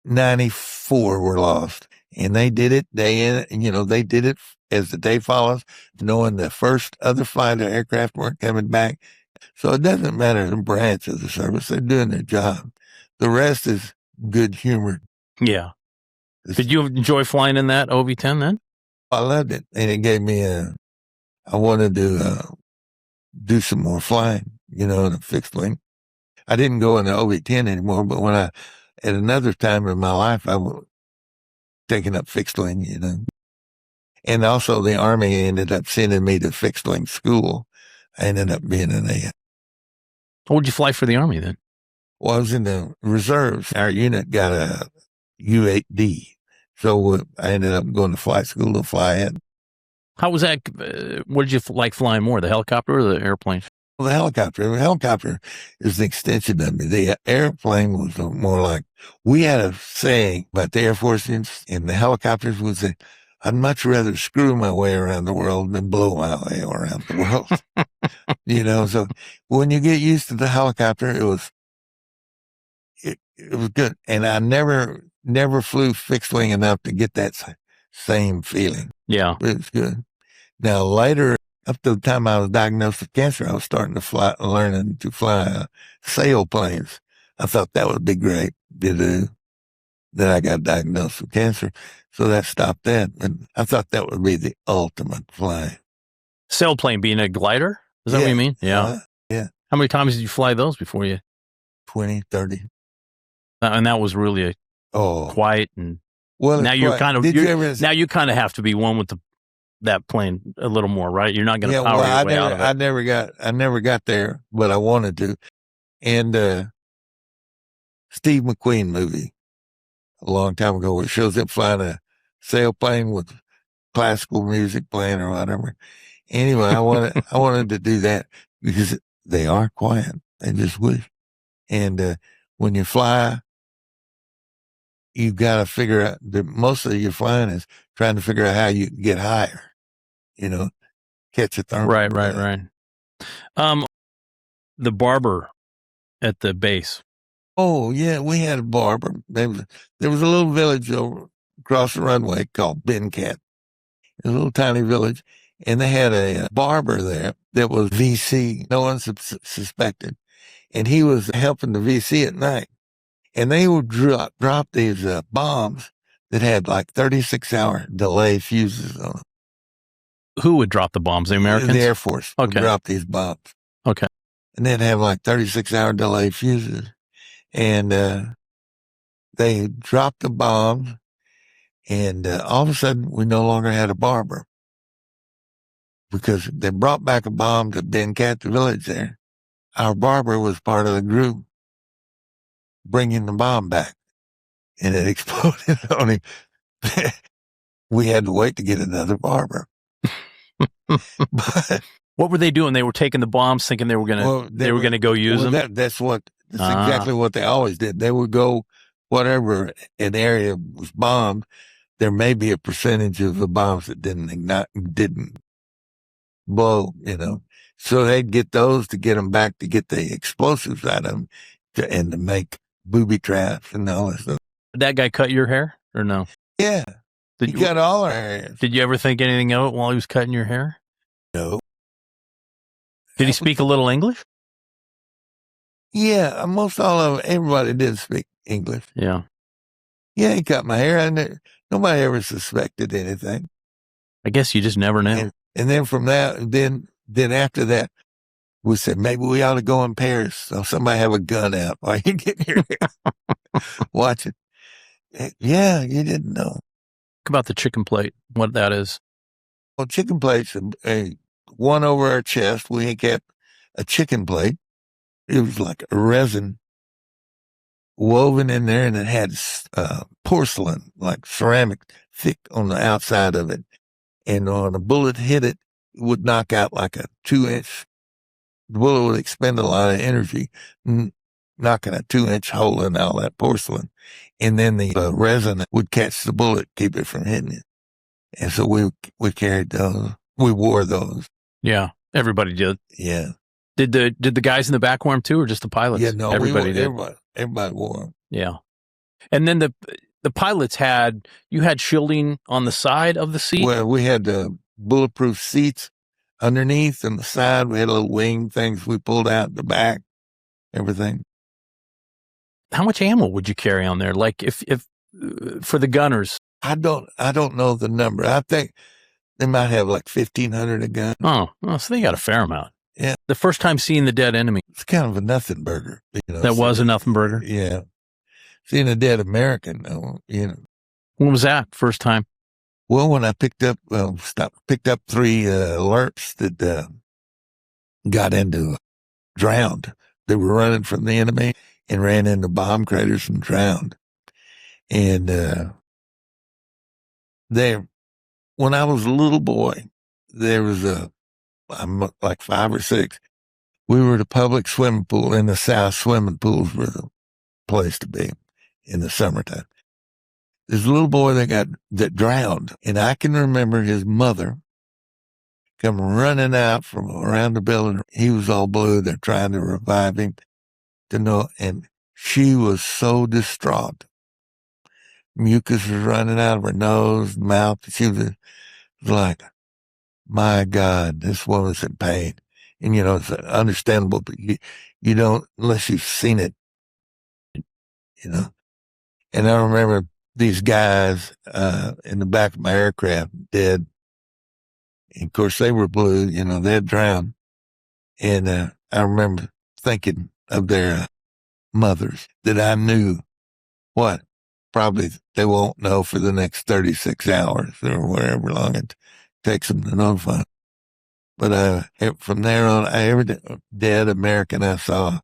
94 were lost. And they did it day in, they did it as the day follows, knowing the first other flight of aircraft weren't coming back. So it doesn't matter the branch of the service. They're doing their job. The rest is good humored. Yeah. Did you enjoy flying in that OV-10 then? I loved it. And it gave me I wanted to do some more flying, in a fixed wing. I didn't go in the OV-10 anymore, but at another time in my life, I was taking up fixed wing, And also the Army ended up sending me to fixed wing school. I ended up being an A. What would you fly for the Army then? Well, I was in the reserves. Our unit got a U-8D. So I ended up going to flight school to fly it. How was that? What did you like flying more, the helicopter or the airplane? Well, the helicopter. The helicopter is an extension of me. The airplane was more like, we had a saying about the Air Force and the helicopters was that I'd much rather screw my way around the world than blow my way around the world. So when you get used to the helicopter, it was good. And I never flew fixed wing enough to get that same feeling. Yeah. It was good. Now later, up to the time I was diagnosed with cancer, I was starting to learning to fly sailplanes. I thought that would be great to do. Then I got diagnosed with cancer, so that stopped that. But I thought that would be the ultimate flying. Sailplane being a glider? Is that what you mean? Yeah. Yeah. How many times did you fly those before you? 20, 30. And that was really quiet and now you're kind of now you kind of have to be one with that plane a little more, right? You're not going to power your way out of it. I never got there, but I wanted to. And Steve McQueen movie a long time ago where it shows him flying a sailplane with classical music playing or whatever. Anyway, I wanted to do that because they are quiet. They just wish. And when you fly, you've got to figure out that most of your flying is trying to figure out how you can get higher, catch a thermal. Right. The barber at the base. Oh yeah, we had a barber. There was a little village over across the runway called Bencat, a little tiny village, and they had a barber there that was VC. No one suspected, and he was helping the VC at night. And they would drop these bombs that had like 36-hour delay fuses on them. Who would drop the bombs? The Americans? The Air Force would drop these bombs. Okay. And they'd have like 36-hour delay fuses. And they dropped the bombs, and all of a sudden, we no longer had a barber because they brought back a bomb to Bencat, the village there. Our barber was part of the group bringing the bomb back, and it exploded on him. We had to wait to get another barber. But what were they doing? They were taking the bombs, thinking they were gonna go use them. That's exactly what they always did. They would go whatever an area was bombed. There may be a percentage of the bombs that didn't blow. So they'd get those to get them back to get the explosives out of them and to make booby traps and all that stuff. Did that guy cut your hair or no? Yeah. He cut all our hair. Did you ever think anything of it while he was cutting your hair? No. Did he speak a little English? Yeah, most all of everybody did speak English. Yeah. Yeah, he cut my hair, and nobody ever suspected anything. I guess you just never knew. And then from that, then after that, we said maybe we ought to go in Paris. So somebody have a gun out while you get here, watch it. Yeah, you didn't know. Talk about the chicken plate, what that is. Well, chicken plates, one over our chest. We kept a chicken plate. It was like a resin woven in there, and it had porcelain, like ceramic, thick on the outside of it. And when a bullet hit it, it would knock out like a 2-inch. The bullet would expend a lot of energy, knocking a 2-inch hole in all that porcelain. And then the resin would catch the bullet, keep it from hitting it. And so we carried those. We wore those. Yeah, everybody did. Yeah. Did the guys in the back wear them too, or just the pilots? Yeah, no, everybody did. Everybody wore them. Yeah. And then the pilots had shielding on the side of the seat? Well, we had bulletproof seats underneath and the side. We had little wing things we pulled out the back, everything. How much ammo would you carry on there? Like if for the gunners? I don't know the number. I think they might have like 1,500 a gun. Oh, so they got a fair amount. Yeah. The first time seeing the dead enemy. It's kind of a nothing burger. That was a nothing burger? Yeah. Seeing a dead American, When was that first time? Well, when I picked up 3 LRPs that got drowned. They were running from the enemy and ran into bomb craters and drowned. And when I was a little boy, there was I'm like 5 or 6. We were at a public swimming pool in the South. Swimming pools were the place to be in the summertime. There's a little boy that drowned, and I can remember his mother come running out from around the building. He was all blue. They're trying to revive him and she was so distraught. Mucus was running out of her nose, mouth. She was like, my God, this woman's in pain. And, it's understandable, but you don't, unless you've seen it, And I remember these guys in the back of my aircraft dead. And of course, they were blue, they had drowned. And I remember thinking of their mothers that I knew what probably they won't know for the next 36 hours or whatever long it takes them to notify. But from there on, every dead American I saw,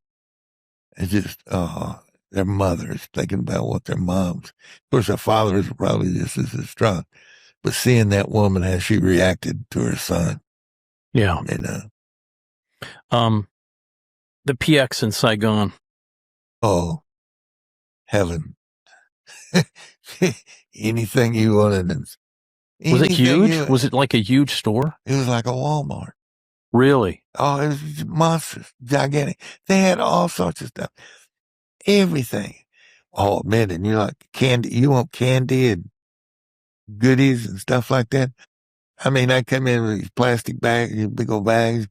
it just, their mothers, thinking about what their moms. Of course, their fathers were probably just as distraught. But seeing that woman, how she reacted to her son. Yeah. The PX in Saigon. Oh, heaven. Anything you wanted. Was it huge? Was it like a huge store? It was like a Walmart. Really? Oh, it was monstrous, gigantic. They had all sorts of stuff. Everything. Oh, man, and you're like, candy, you want candy and goodies and stuff like that? I mean, I come in with these plastic bags, these big old bags,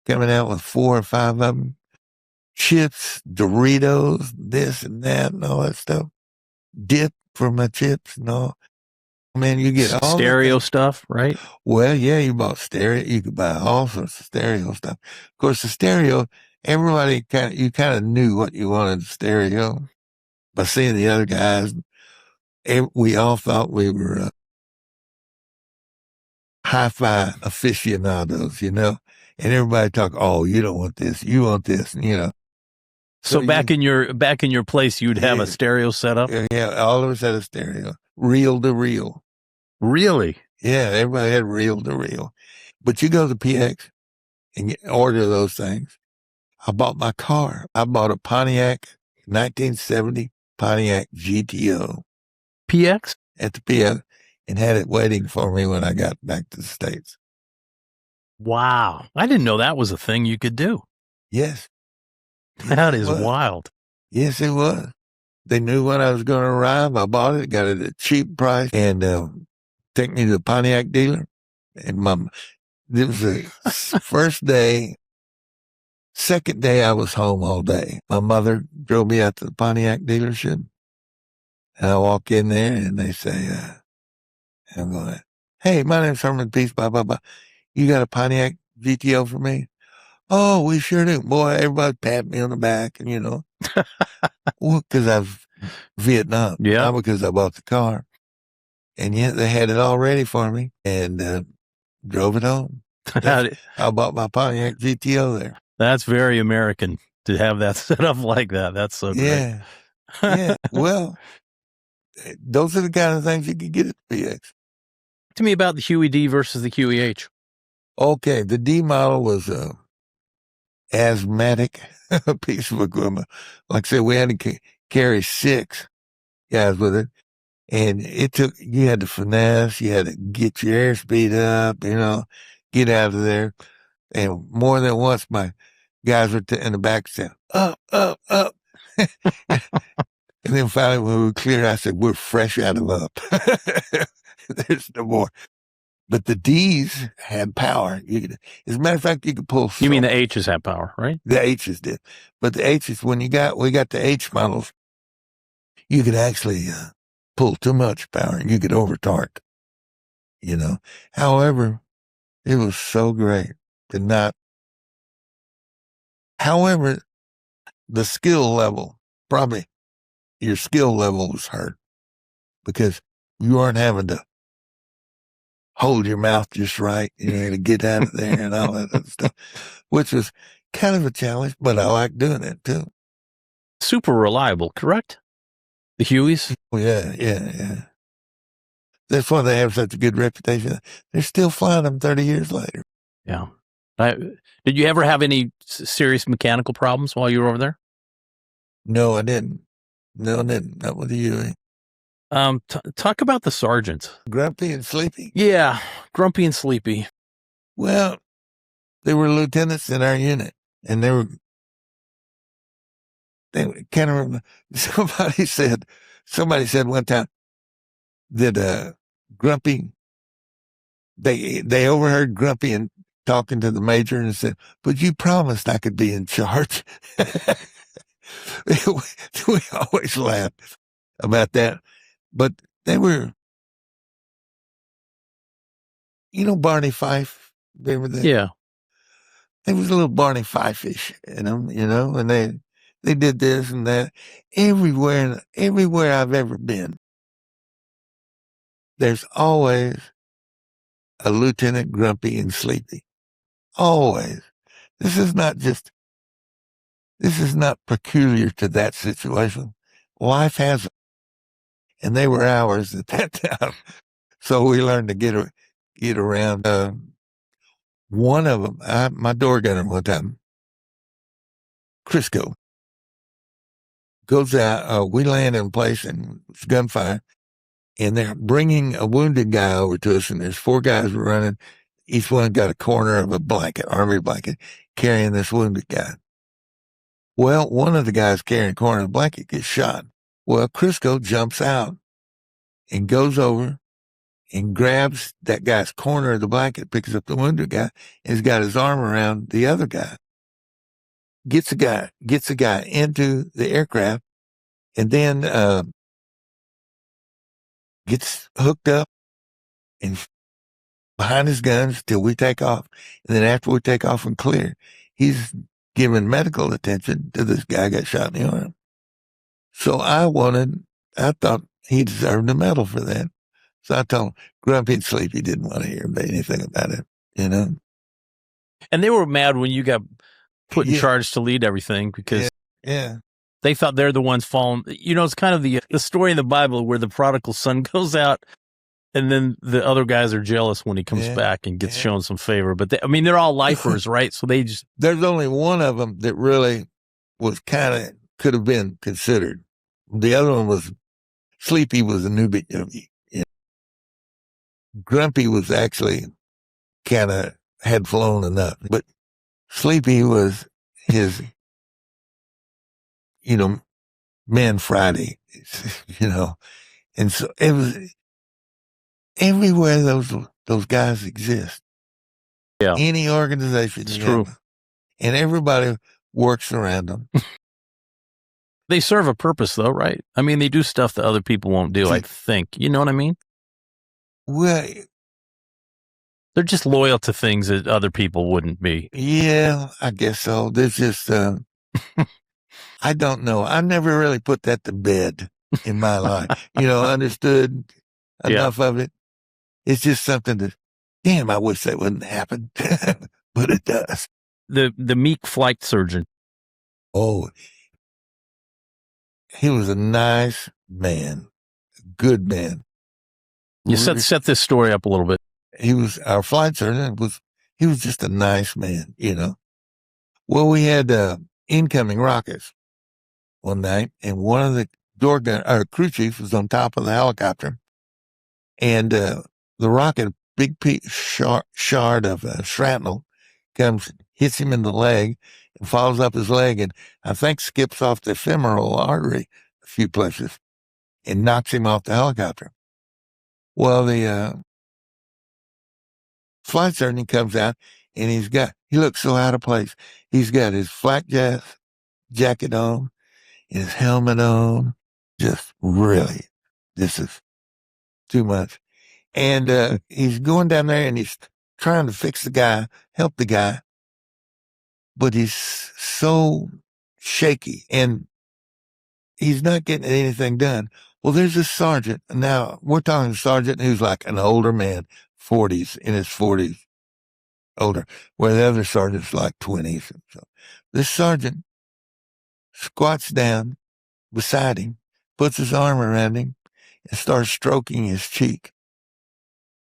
coming out with 4 or 5 of them. Chips, Doritos, this and that and all that stuff. Dip for my chips and all. Man, you get all stereo stuff, right? Well, yeah, you bought stereo. You could buy all sorts of stereo stuff. Of course, the stereo, everybody you kind of knew what you wanted the stereo by seeing the other guys. We all thought we were hi-fi aficionados, and everybody talk, oh, you don't want this, you want this, and, So back in your place, you'd have a stereo set up? Yeah, all of us had a stereo, reel to reel. Really? Yeah, everybody had reel to reel. But you go to the PX and you order those things. I bought my car. I bought a Pontiac 1970 Pontiac GTO. PX? At the PX, and had it waiting for me when I got back to the States. Wow. I didn't know that was a thing you could do. Yes. That is wild. Yes, it was. They knew when I was going to arrive. I bought it, got it at a cheap price, and took me to the Pontiac dealer. And it was the first day, second day I was home all day. My mother drove me out to the Pontiac dealership. And I walk in there and they say, I'm going, hey, my name's Herman Peace, blah, blah, blah. You got a Pontiac GTO for me? Oh, we sure do. Boy, everybody pat me on the back and, well, because I was Vietnam, not because I bought the car. And yet they had it all ready for me and drove it home. I bought my Pontiac GTO there. That's very American to have that set up like that. That's so great. Yeah. Well, those are the kind of things you can get at the PX. To me about the Huey D versus the Huey H. Okay, the D model was a asthmatic piece of equipment. Like I said, we had to carry 6 guys with it. And you had to finesse, you had to get your airspeed up, get out of there. And more than once, my guys were in the back saying, up, up, up. And then finally, when we were clear, I said, we're fresh out of up. There's no more. But the D's had power. As a matter of fact, you could pull. You mean the H's had power, right? The H's did. But the H's, we got the H models, you could actually pull too much power and you could over torque, However, it was so great to not. However, the skill level, probably your skill level was hurt because you weren't having to hold your mouth just right, to get out of there and all that other stuff, which was kind of a challenge, but I like doing it too. Super reliable, correct? The Hueys? Oh, yeah. That's why they have such a good reputation. They're still flying them 30 years later. Yeah. Did you ever have any serious mechanical problems while you were over there? No, I didn't. No, I didn't. Not with the Huey. Talk about the sergeants. Grumpy and sleepy? Yeah, grumpy and sleepy. Well, they were lieutenants in our unit, and they kind of, somebody said one time that Grumpy, they overheard Grumpy and talking to the major and said, but you promised I could be in charge. We always laugh about that. But they were, Barney Fife, they were there. Yeah. There was a little Barney Fife-ish in them, and they did this and that. Everywhere I've ever been, there's always a Lieutenant Grumpy and Sleepy. Always. This is not peculiar to that situation. Life has it. And they were ours at that time. So we learned to get around. One of them, my door gunner one time, Crisco, goes out. We land in place and it's gunfire. And they're bringing a wounded guy over to us. And there's 4 guys running. Each one got a corner of a blanket, army blanket, carrying this wounded guy. Well, one of the guys carrying a corner of the blanket gets shot. Well, Crisco jumps out and goes over and grabs that guy's corner of the blanket, picks up the wounded guy, and has got his arm around the other guy. Gets the guy into the aircraft, and then gets hooked up and behind his guns till we take off. And then after we take off and clear, he's giving medical attention to this guy got shot in the arm. So I thought he deserved a medal for that. So I told him, Grumpy and Sleepy didn't want to hear anything about it, And they were mad when you got put in charge to lead everything because they thought they're the ones falling. It's kind of the story in the Bible where the prodigal son goes out and then the other guys are jealous when he comes back and gets shown some favor. But they're all lifers, right? So there's only one of them that really was could have been considered. The other one was Sleepy was a newbie. Grumpy was actually kind of had flown enough, but Sleepy was his, Men Friday, you know, and so it was everywhere those guys exist. Yeah, Any organization it's you true. have, and everybody works around them. They serve a purpose, though, right? I mean, they do stuff that other people won't do, I think. You know what I mean? Well, They're just loyal to things that other people wouldn't be. yeah, I guess so. There's just, I don't know. I never really put that to bed in my life. Understood Yeah. enough of it. It's just something that, damn, I wish that wouldn't happen, but it does. The meek flight surgeon. Oh, he was a nice man, good man. You set this story up a little bit. He was our flight surgeon. He was just a nice man. Well, we had incoming rockets one night, and one of the our crew chief was on top of the helicopter, and the rocket, big shard of shrapnel, comes, hits him in the leg, and falls up his leg, and I think skips off the femoral artery a few places, and knocks him off the helicopter. Well, the flight surgeon comes out, and he looks so out of place. He's got his flak jacket on, and his helmet on. Just really, this is too much. And he's going down there and he's trying to fix the guy, help the guy, but he's so shaky and he's not getting anything done. Well, there's a sergeant. Now, we're talking a sergeant who's like an older man, in his 40s, older, where the other sergeant's like 20s. So this sergeant squats down beside him, puts his arm around him, and starts stroking his cheek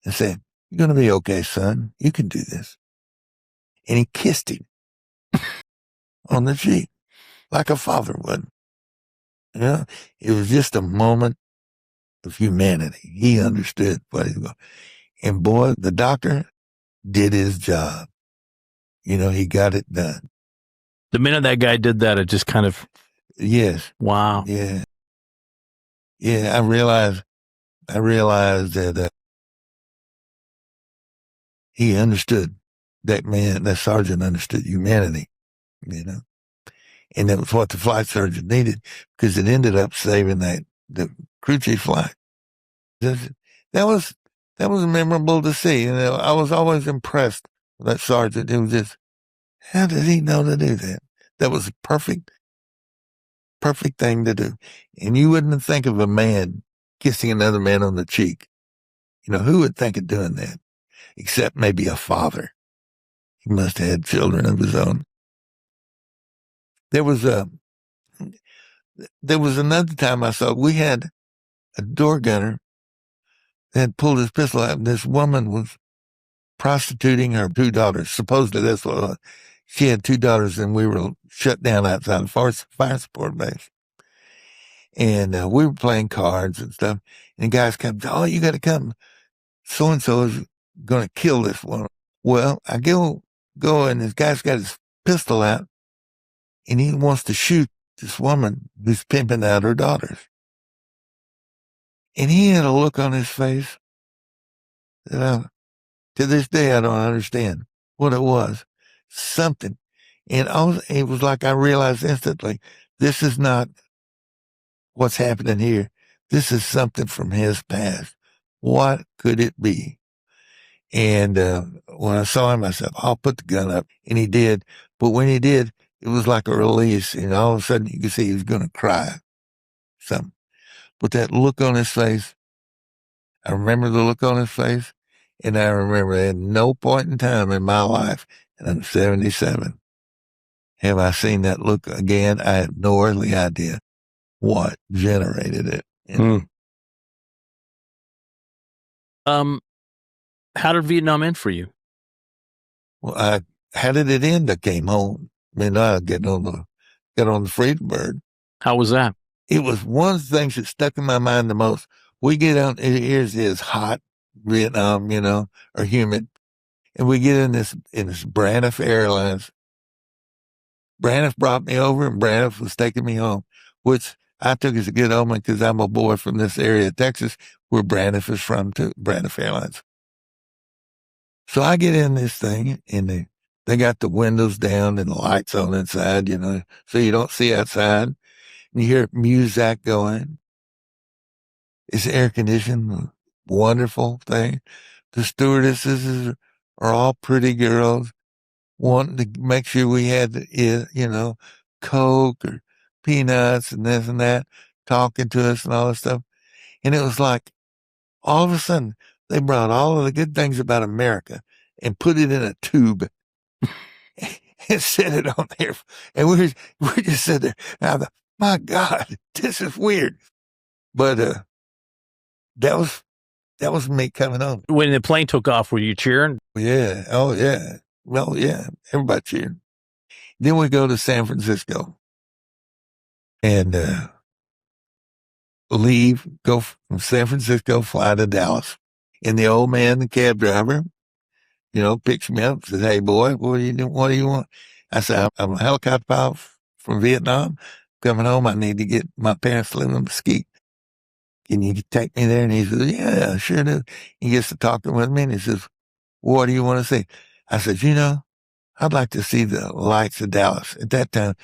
and saying, "You're going to be okay, son. You can do this." And he kissed him on the cheek like a father would. It was just a moment of humanity. He understood what he was going. And boy, the doctor did his job. He got it done. The minute that guy did that, it just kind of, Yes. wow. Yeah. Yeah. I realized that he understood, that sergeant understood humanity, and that was what the flight surgeon needed because it ended up saving the crew chief flight. That was memorable to see. I was always impressed with that sergeant. It was just, how did he know to do that? That was a perfect thing to do. And you wouldn't think of a man kissing another man on the cheek. Who would think of doing that? Except maybe a father. He must have had children of his own. There was another time I saw, we had a door gunner that had pulled his pistol out, and this woman was prostituting her two daughters. Supposedly that's what she had, two daughters, and we were shut down outside the fire support base. And we were playing cards and stuff. And the guys come, "Oh, you got to come. So-and-so is going to kill this woman." Well, I go, and this guy's got his pistol out, and he wants to shoot this woman who's pimping out her daughters. And he had a look on his face that to this day, I don't understand what it was. Something. And it was like I realized instantly, this is not what's happening here. This is something from his past. What could it be? And when I saw him, I said, "I'll put the gun up." And he did. But when he did, it was like a release. And all of a sudden, you could see he was going to cry. Something. But that look on his face, I remember the look on his face. And I remember at no point in time in my life, and I'm 77, have I seen that look again. I have no earthly idea what generated it. How did Vietnam end for you? Well, how did it end? I came home. I got on the Freedom Bird. How was that? It was one of the things that stuck in my mind the most. We get on, here's hot Vietnam, or humid. And we get in this Braniff Airlines. Braniff brought me over and Braniff was taking me home, which I took it as a good omen because I'm a boy from this area of Texas where Braniff is from too, Braniff Airlines. So I get in this thing and they got the windows down and the lights on inside, so you don't see outside. And you hear music going. It's air conditioned, wonderful thing. The stewardesses are all pretty girls wanting to make sure we had, Coke or peanuts and this and that, talking to us and all this stuff. And it was like, all of a sudden, they brought all of the good things about America and put it in a tube and set it on there. And we just sat there. And I thought, my God, this is weird. But that was me coming home. When the plane took off, were you cheering? Yeah. Oh, yeah. Well, yeah. Everybody cheered. Then we go to San Francisco and go from San Francisco, fly to Dallas. And the old man, the cab driver, picks me up, says, "Hey, boy, what do you do? What do you want?" I said, "I'm a helicopter pilot from Vietnam. Coming home, I need to get my parents live in Mesquite. Can you take me there?" And he says, "Yeah, sure do." He gets to talking with me and he says, "What do you want to see?" I said, "I'd like to see the lights of Dallas." At that time,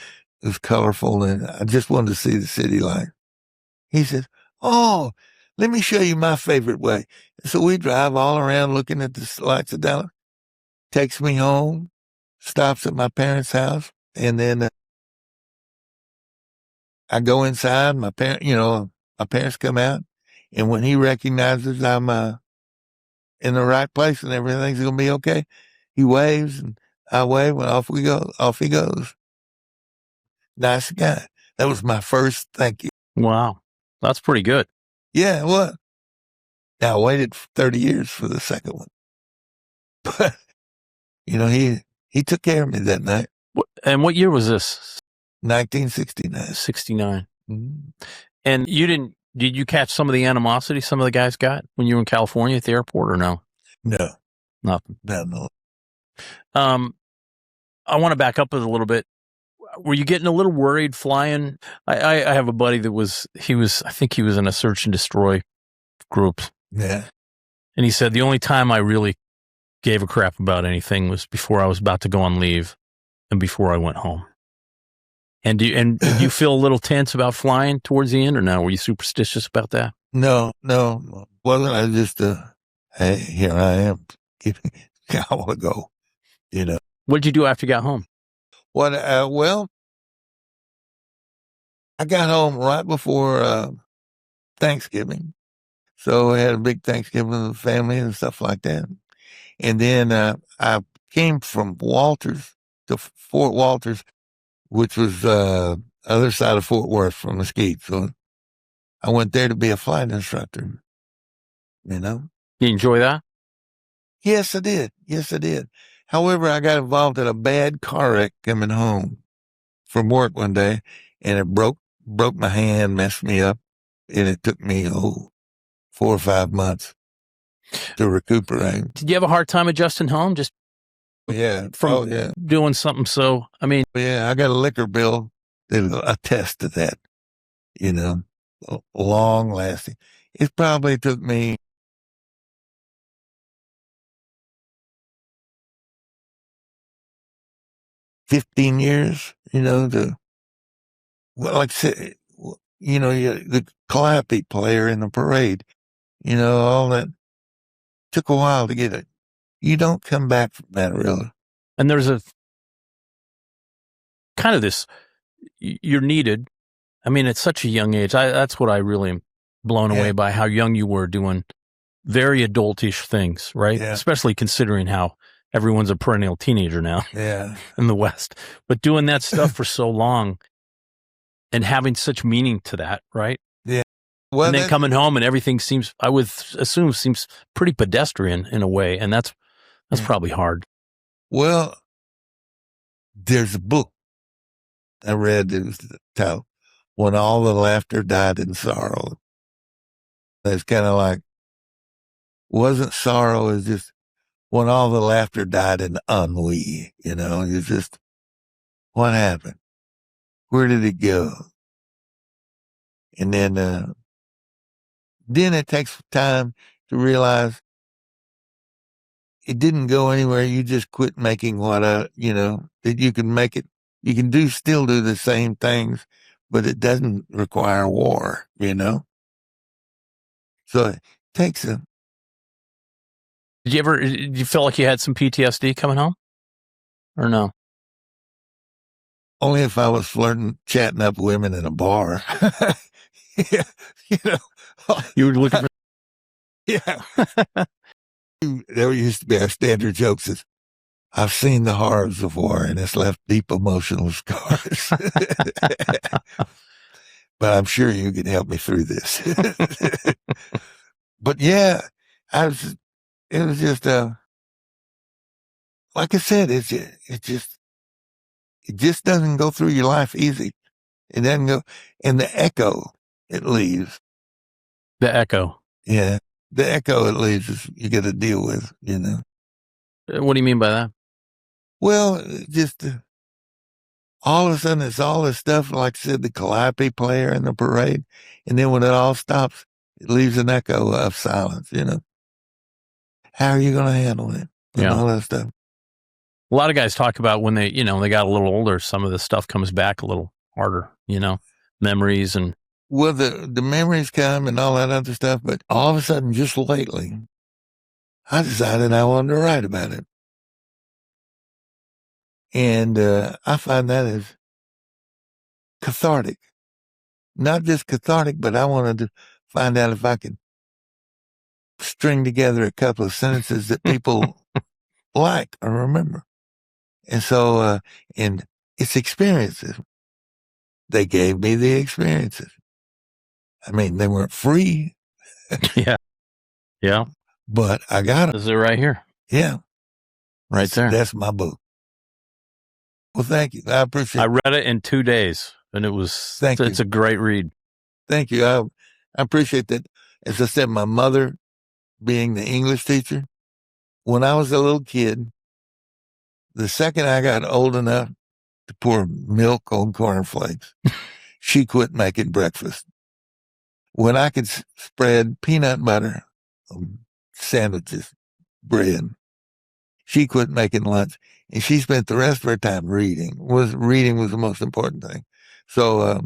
it was colorful and I just wanted to see the city light. He says, "Oh, let me show you my favorite way." So we drive all around looking at the lights of Dallas. Takes me home, stops at my parents' house, and then I go inside. My parents come out, and when he recognizes I'm in the right place and everything's gonna be okay, he waves and I wave, and off we go. Off he goes. Nice guy. That was my first thank you. Wow, that's pretty good. Yeah, what? Now I waited 30 years for the second one, but he took care of me that night. And what year was this? 1969. 69. Mm-hmm. And did you catch some of the animosity some of the guys got when you were in California at the airport or no? No. Nothing. No. I want to back up a little bit. Were you getting a little worried flying? I have a buddy I think he was in a search and destroy group. Yeah. And he said the only time I really gave a crap about anything was before I was about to go on leave and before I went home. And did you feel a little tense about flying towards the end or no? Were you superstitious about that? No. Wasn't I just, hey, here I am. I want to go, What did you do after you got home? Well, I got home right before Thanksgiving. So I had a big Thanksgiving with the family and stuff like that. And then I came from Walters to Fort Walters, which was other side of Fort Worth from Mesquite. So I went there to be a flight instructor, You enjoy that? Yes, I did. However, I got involved in a bad car wreck coming home from work one day, and it broke my hand, messed me up, and it took me 4 or 5 months to recuperate. Did you have a hard time adjusting home? Just from doing something so, I got a liquor bill that attest to that, long lasting. It probably took me 15 years, like I said, the Calliope player in the parade, all that took a while to get it. You don't come back from that, really. And there's a kind of this, you're needed. At such a young age, that's what I really am blown away by, how young you were doing very adultish things, right? Yeah. Especially considering how everyone's a perennial teenager now in the West. But doing that stuff for so long and having such meaning to that, right? Yeah. Well, and then coming home and everything I would assume seems pretty pedestrian in a way. And that's probably hard. Well, there's a book I read. It was titled "When All the Laughter Died in Sorrow." It's kind of like, wasn't sorrow, it's just when all the laughter died in ennui, it's just, what happened? Where did it go? And then it takes time to realize it didn't go anywhere. You just quit making that you can make it. You can still do the same things, but it doesn't require war, So it takes a. Did you feel like you had some PTSD coming home or no? Only if I was chatting up women in a bar. Yeah, You were looking for. Yeah. There used to be our standard jokes is, I've seen the horrors of war and it's left deep emotional scars. But I'm sure you can help me through this. But yeah, it was just, like I said, it just doesn't go through your life easy. It doesn't go, and the echo it leaves. The echo. Yeah. The echo it leaves is you got to deal with, What do you mean by that? Well, just all of a sudden it's all this stuff, like I said, the calliope player in the parade. And then when it all stops, it leaves an echo of silence, How are you going to handle it? And all that stuff. A lot of guys talk about when they got a little older, some of the stuff comes back a little harder, memories and. Well, the memories come and all that other stuff, but all of a sudden, just lately, I decided I wanted to write about it. And I find that as cathartic. Not just cathartic, but I wanted to find out if I could string together a couple of sentences that people like or remember. And so, and it's experiences. They gave me the experiences. I mean, they weren't free. Yeah. Yeah. But I got them. This is it right here. Yeah. Right there. That's my book. Well, thank you. I appreciate it. I read it in 2 days and it's a great read. Thank you. I appreciate that. As I said, my mother being the English teacher, when I was a little kid, the second I got old enough to pour milk on cornflakes, she quit making breakfast. When I could spread peanut butter on sandwiches, bread, she quit making lunch, and she spent the rest of her time reading. Reading was the most important thing. So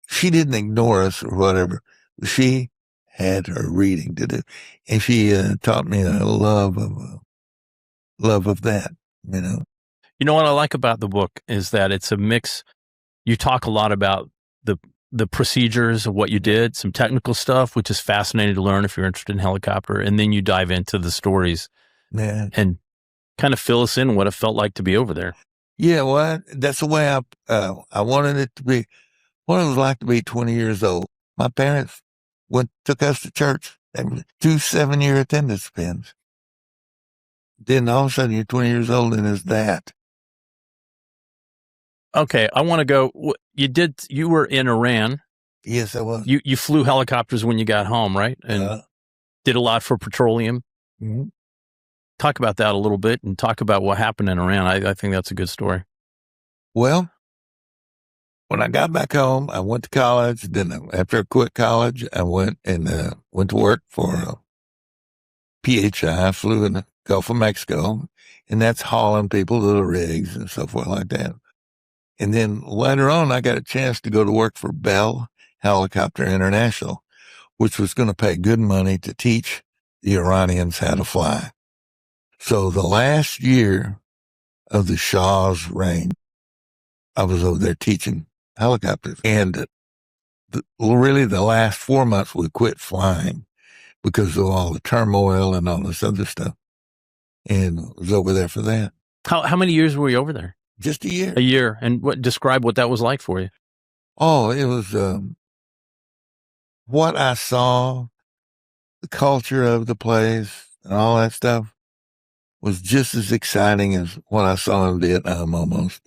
she didn't ignore us or whatever. She had her reading to do, and she taught me a love of that. You know what I like about the book is that it's a mix. You talk a lot about the procedures of what you did, some technical stuff, which is fascinating to learn if you're interested in helicopter, and then you dive into the stories, and kind of fill us in what it felt like to be over there. Yeah, well, that's the way I wanted it to be. What it was like to be 20 years old. My parents took us to church. They were 2 7-year attendance pins. Then all of a sudden you're 20 years old and it's that. Okay, I want to go. You were in Iran. Yes, I was. You flew helicopters when you got home, right? And did a lot for petroleum. Mm-hmm. Talk about that a little bit and talk about what happened in Iran. I think that's a good story. Well, when I got back home, I went to college. Then after I quit college, I went to work for PHI. I flew in the Gulf of Mexico, and that's hauling people to the rigs and so forth like that. And then later on, I got a chance to go to work for Bell Helicopter International, which was going to pay good money to teach the Iranians how to fly. So the last year of the Shah's reign, I was over there teaching helicopters. And really the last 4 months we quit flying because of all the turmoil and all this other stuff. And I was over there for that. How many years were you over there? Just a year. A year. And describe what that was like for you. Oh, it was what I saw, the culture of the place and all that stuff was just as exciting as what I saw in Vietnam almost,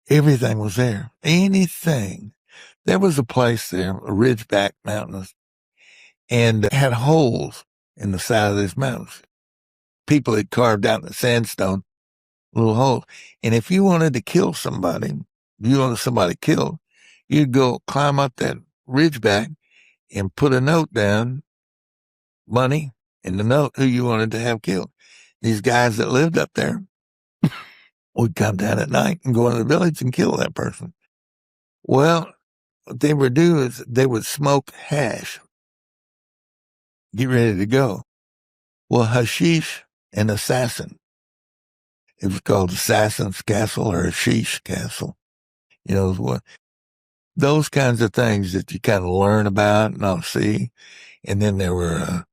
Everything was there. Anything. There was a place there, a ridgeback mountains, and it had holes in the side of these mountains. People had carved out in the sandstone little holes. And if you wanted to kill somebody, you wanted somebody killed, you'd go climb up that ridgeback and put a note down, money, in the note who you wanted to have killed. These guys that lived up there would come down at night and go into the village and kill that person. Well, what they would do is they would smoke hash, get ready to go. Well, hashish and assassin. It was called Assassin's Castle or Hashish Castle. You know, what those kinds of things that you kind of learn about and I'll see. And then there were,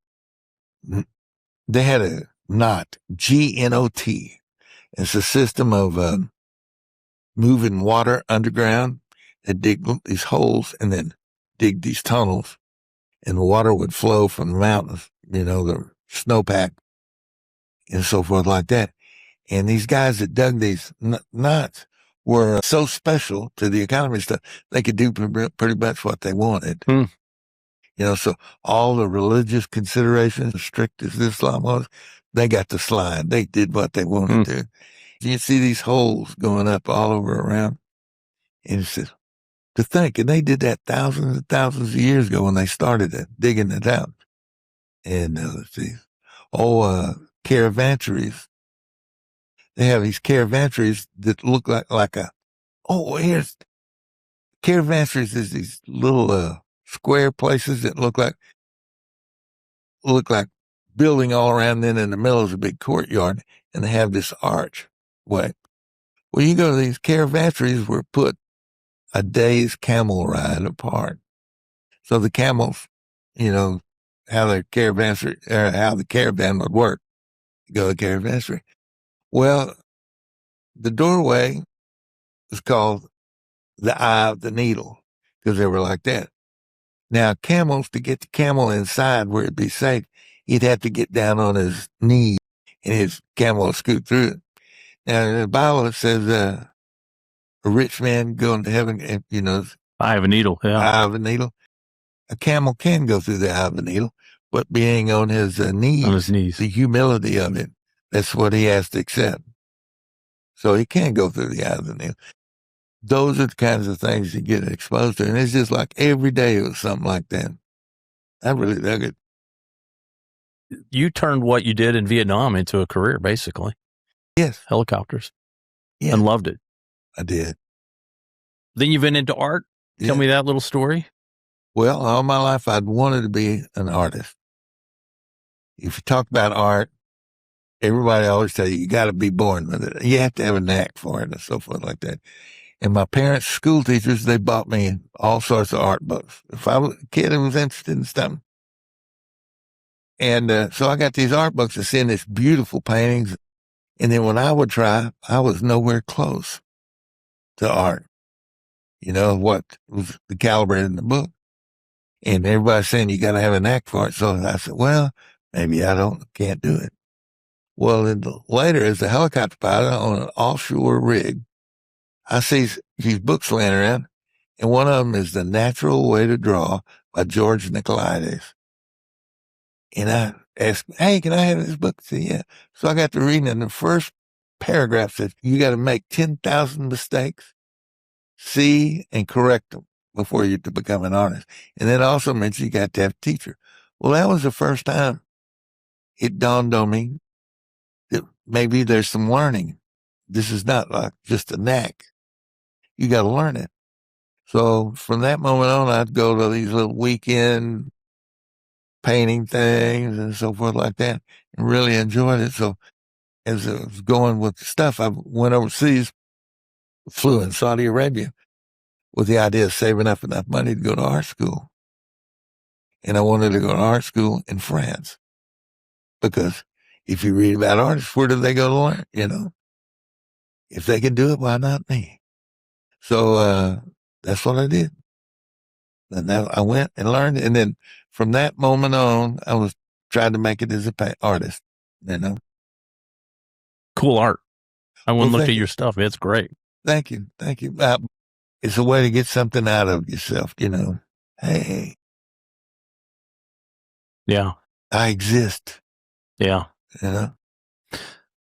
they had a knot, GNOT. It's a system of moving water underground and dig these holes and then dig these tunnels, and the water would flow from the mountains, you know, the snowpack and so forth like that. And these guys that dug these knots were so special to the economy stuff, they could do pretty much what they wanted. You know, so all the religious considerations, as strict as Islam was, they got to slide. They did what they wanted to. You see these holes going up all over around. And it's just, to think, and they did that thousands and thousands of years ago when they started it, digging it out. And let's see, caravanseries. They have these caravanseries that look like here's caravanseries is these little square places that look like building all around. Then in the middle is a big courtyard, and they have this arch way. Well, you go to these caravanseries were put a day's camel ride apart. So the camels, you know, how the caravan would work. You go to the caravansery. Well, the doorway was called the eye of the needle because they were like that. Now, camels, to get the camel inside where it'd be safe, he'd have to get down on his knees and his camel would scoot through it. Now, in the Bible, it says, a rich man going to heaven, you know, eye of a needle. Yeah. Eye of a needle. A camel can go through the eye of a needle, but being on his knees, the humility of it, that's what he has to accept. So he can go through the eye of the needle. Those are the kinds of things you get exposed to. And it's just like every day it was something like that. I really dug it. You turned what you did in Vietnam into a career, basically. Yes. Helicopters. Yeah. And loved it. I did. Then you've been into art. Tell me that little story. Well, all my life I'd wanted to be an artist. If you talk about art, everybody always tell you got to be born with it. You have to have a knack for it and so forth like that. And my parents, school teachers, they bought me all sorts of art books. If I was a kid who was interested in something. And so I got these art books and seeing these beautiful paintings. And then when I would try, I was nowhere close to art. You know, what was the caliber in the book. And everybody's saying you got to have a knack for it. So I said, well, maybe can't do it. Well, later as a helicopter pilot on an offshore rig, I see these books laying around, and one of them is The Natural Way to Draw by George Nicolaides. And I asked, hey, can I have this book? He said, yeah. So I got to reading, and the first paragraph said, you got to make 10,000 mistakes, see and correct them before you to become an artist. And then also mentioned you got to have a teacher. Well, that was the first time it dawned on me that maybe there's some learning. This is not like just a knack. You got to learn it. So from that moment on, I'd go to these little weekend painting things and so forth like that and really enjoyed it. So as I was going with the stuff, I went overseas, flew in Saudi Arabia with the idea of saving up enough money to go to art school. And I wanted to go to art school in France because if you read about artists, where do they go to learn? You know, if they can do it, why not me? So that's what I did. And I went and learned. And then from that moment on, I was trying to make it as an artist, you know. Cool art. I went and looked at your stuff. It's great. Thank you. Thank you. It's a way to get something out of yourself, you know. Hey. Yeah. I exist. Yeah. You know.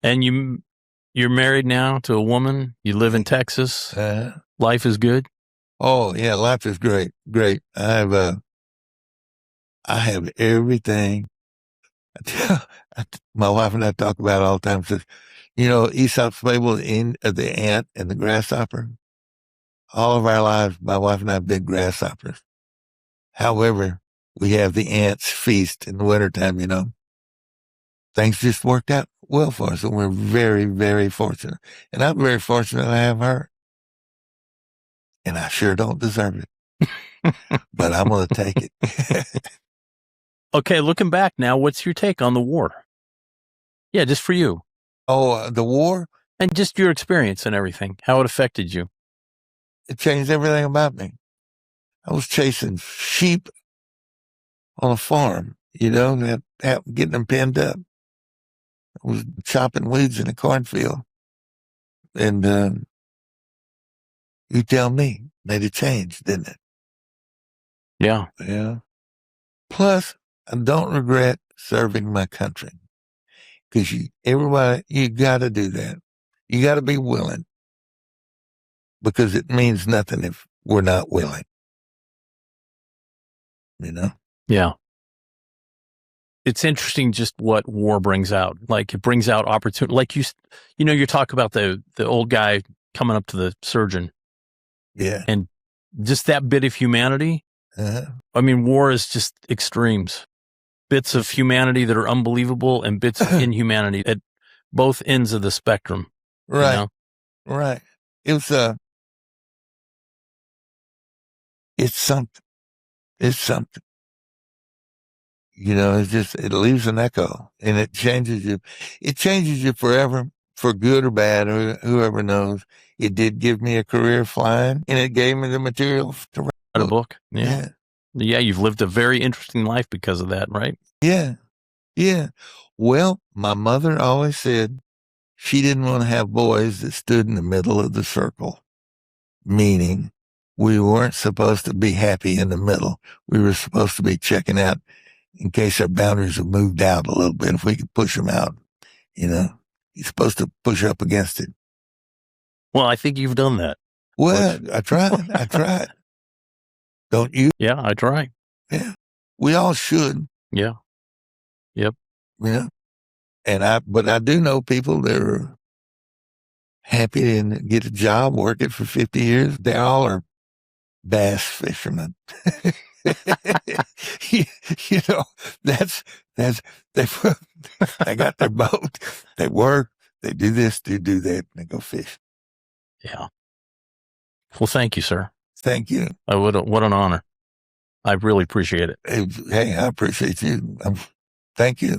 And you're married now to a woman. You live in Texas. Life is good. Oh yeah, life is great. Great. I have everything. My wife and I talk about it all the time. Says, Aesop's fable of the ant and the grasshopper. All of our lives, my wife and I have been grasshoppers. However, we have the ants feast in the wintertime, Things just worked out well for us, and we're very, very fortunate. And I'm very fortunate I have her. And I sure don't deserve it, but I'm going to take it. Okay, looking back now, what's your take on the war? Yeah, just for you. Oh, the war? And just your experience and everything, how it affected you. It changed everything about me. I was chasing sheep on a farm, getting them pinned up. I was chopping weeds in a cornfield. And you tell me, made a change, didn't it? Yeah. Yeah. Plus, I don't regret serving my country, because you got to do that. You got to be willing, because it means nothing if we're not willing. Yeah. It's interesting just what war brings out. Like, it brings out opportunity. Like you talk about the old guy coming up to the surgeon. Yeah. And just that bit of humanity. Uh-huh. I mean, war is just extremes. Bits of humanity that are unbelievable and bits of inhumanity at both ends of the spectrum. Right. Right. It's something. It's something. It leaves an echo, and it changes you. It changes you forever, for good or bad, or whoever knows. It did give me a career flying, and it gave me the material to write a book. Yeah. Yeah, you've lived a very interesting life because of that, right? Yeah. Yeah. Well, my mother always said she didn't want to have boys that stood in the middle of the circle, meaning we weren't supposed to be happy in the middle. We were supposed to be checking out in case our boundaries have moved out a little bit. If we could push them out, you're supposed to push up against it. Well, I think you've done that. Well, I tried. Don't you? Yeah, I try. Yeah. We all should. Yeah. Yep. Yeah. But I do know people that are happy to get a job, working for 50 years. They all are bass fishermen. They got their boat, they work, they do this, they do that, and they go fish. Yeah. Well, thank you, sir. Thank you. What an honor. I really appreciate it. Hey, I appreciate you. Thank you.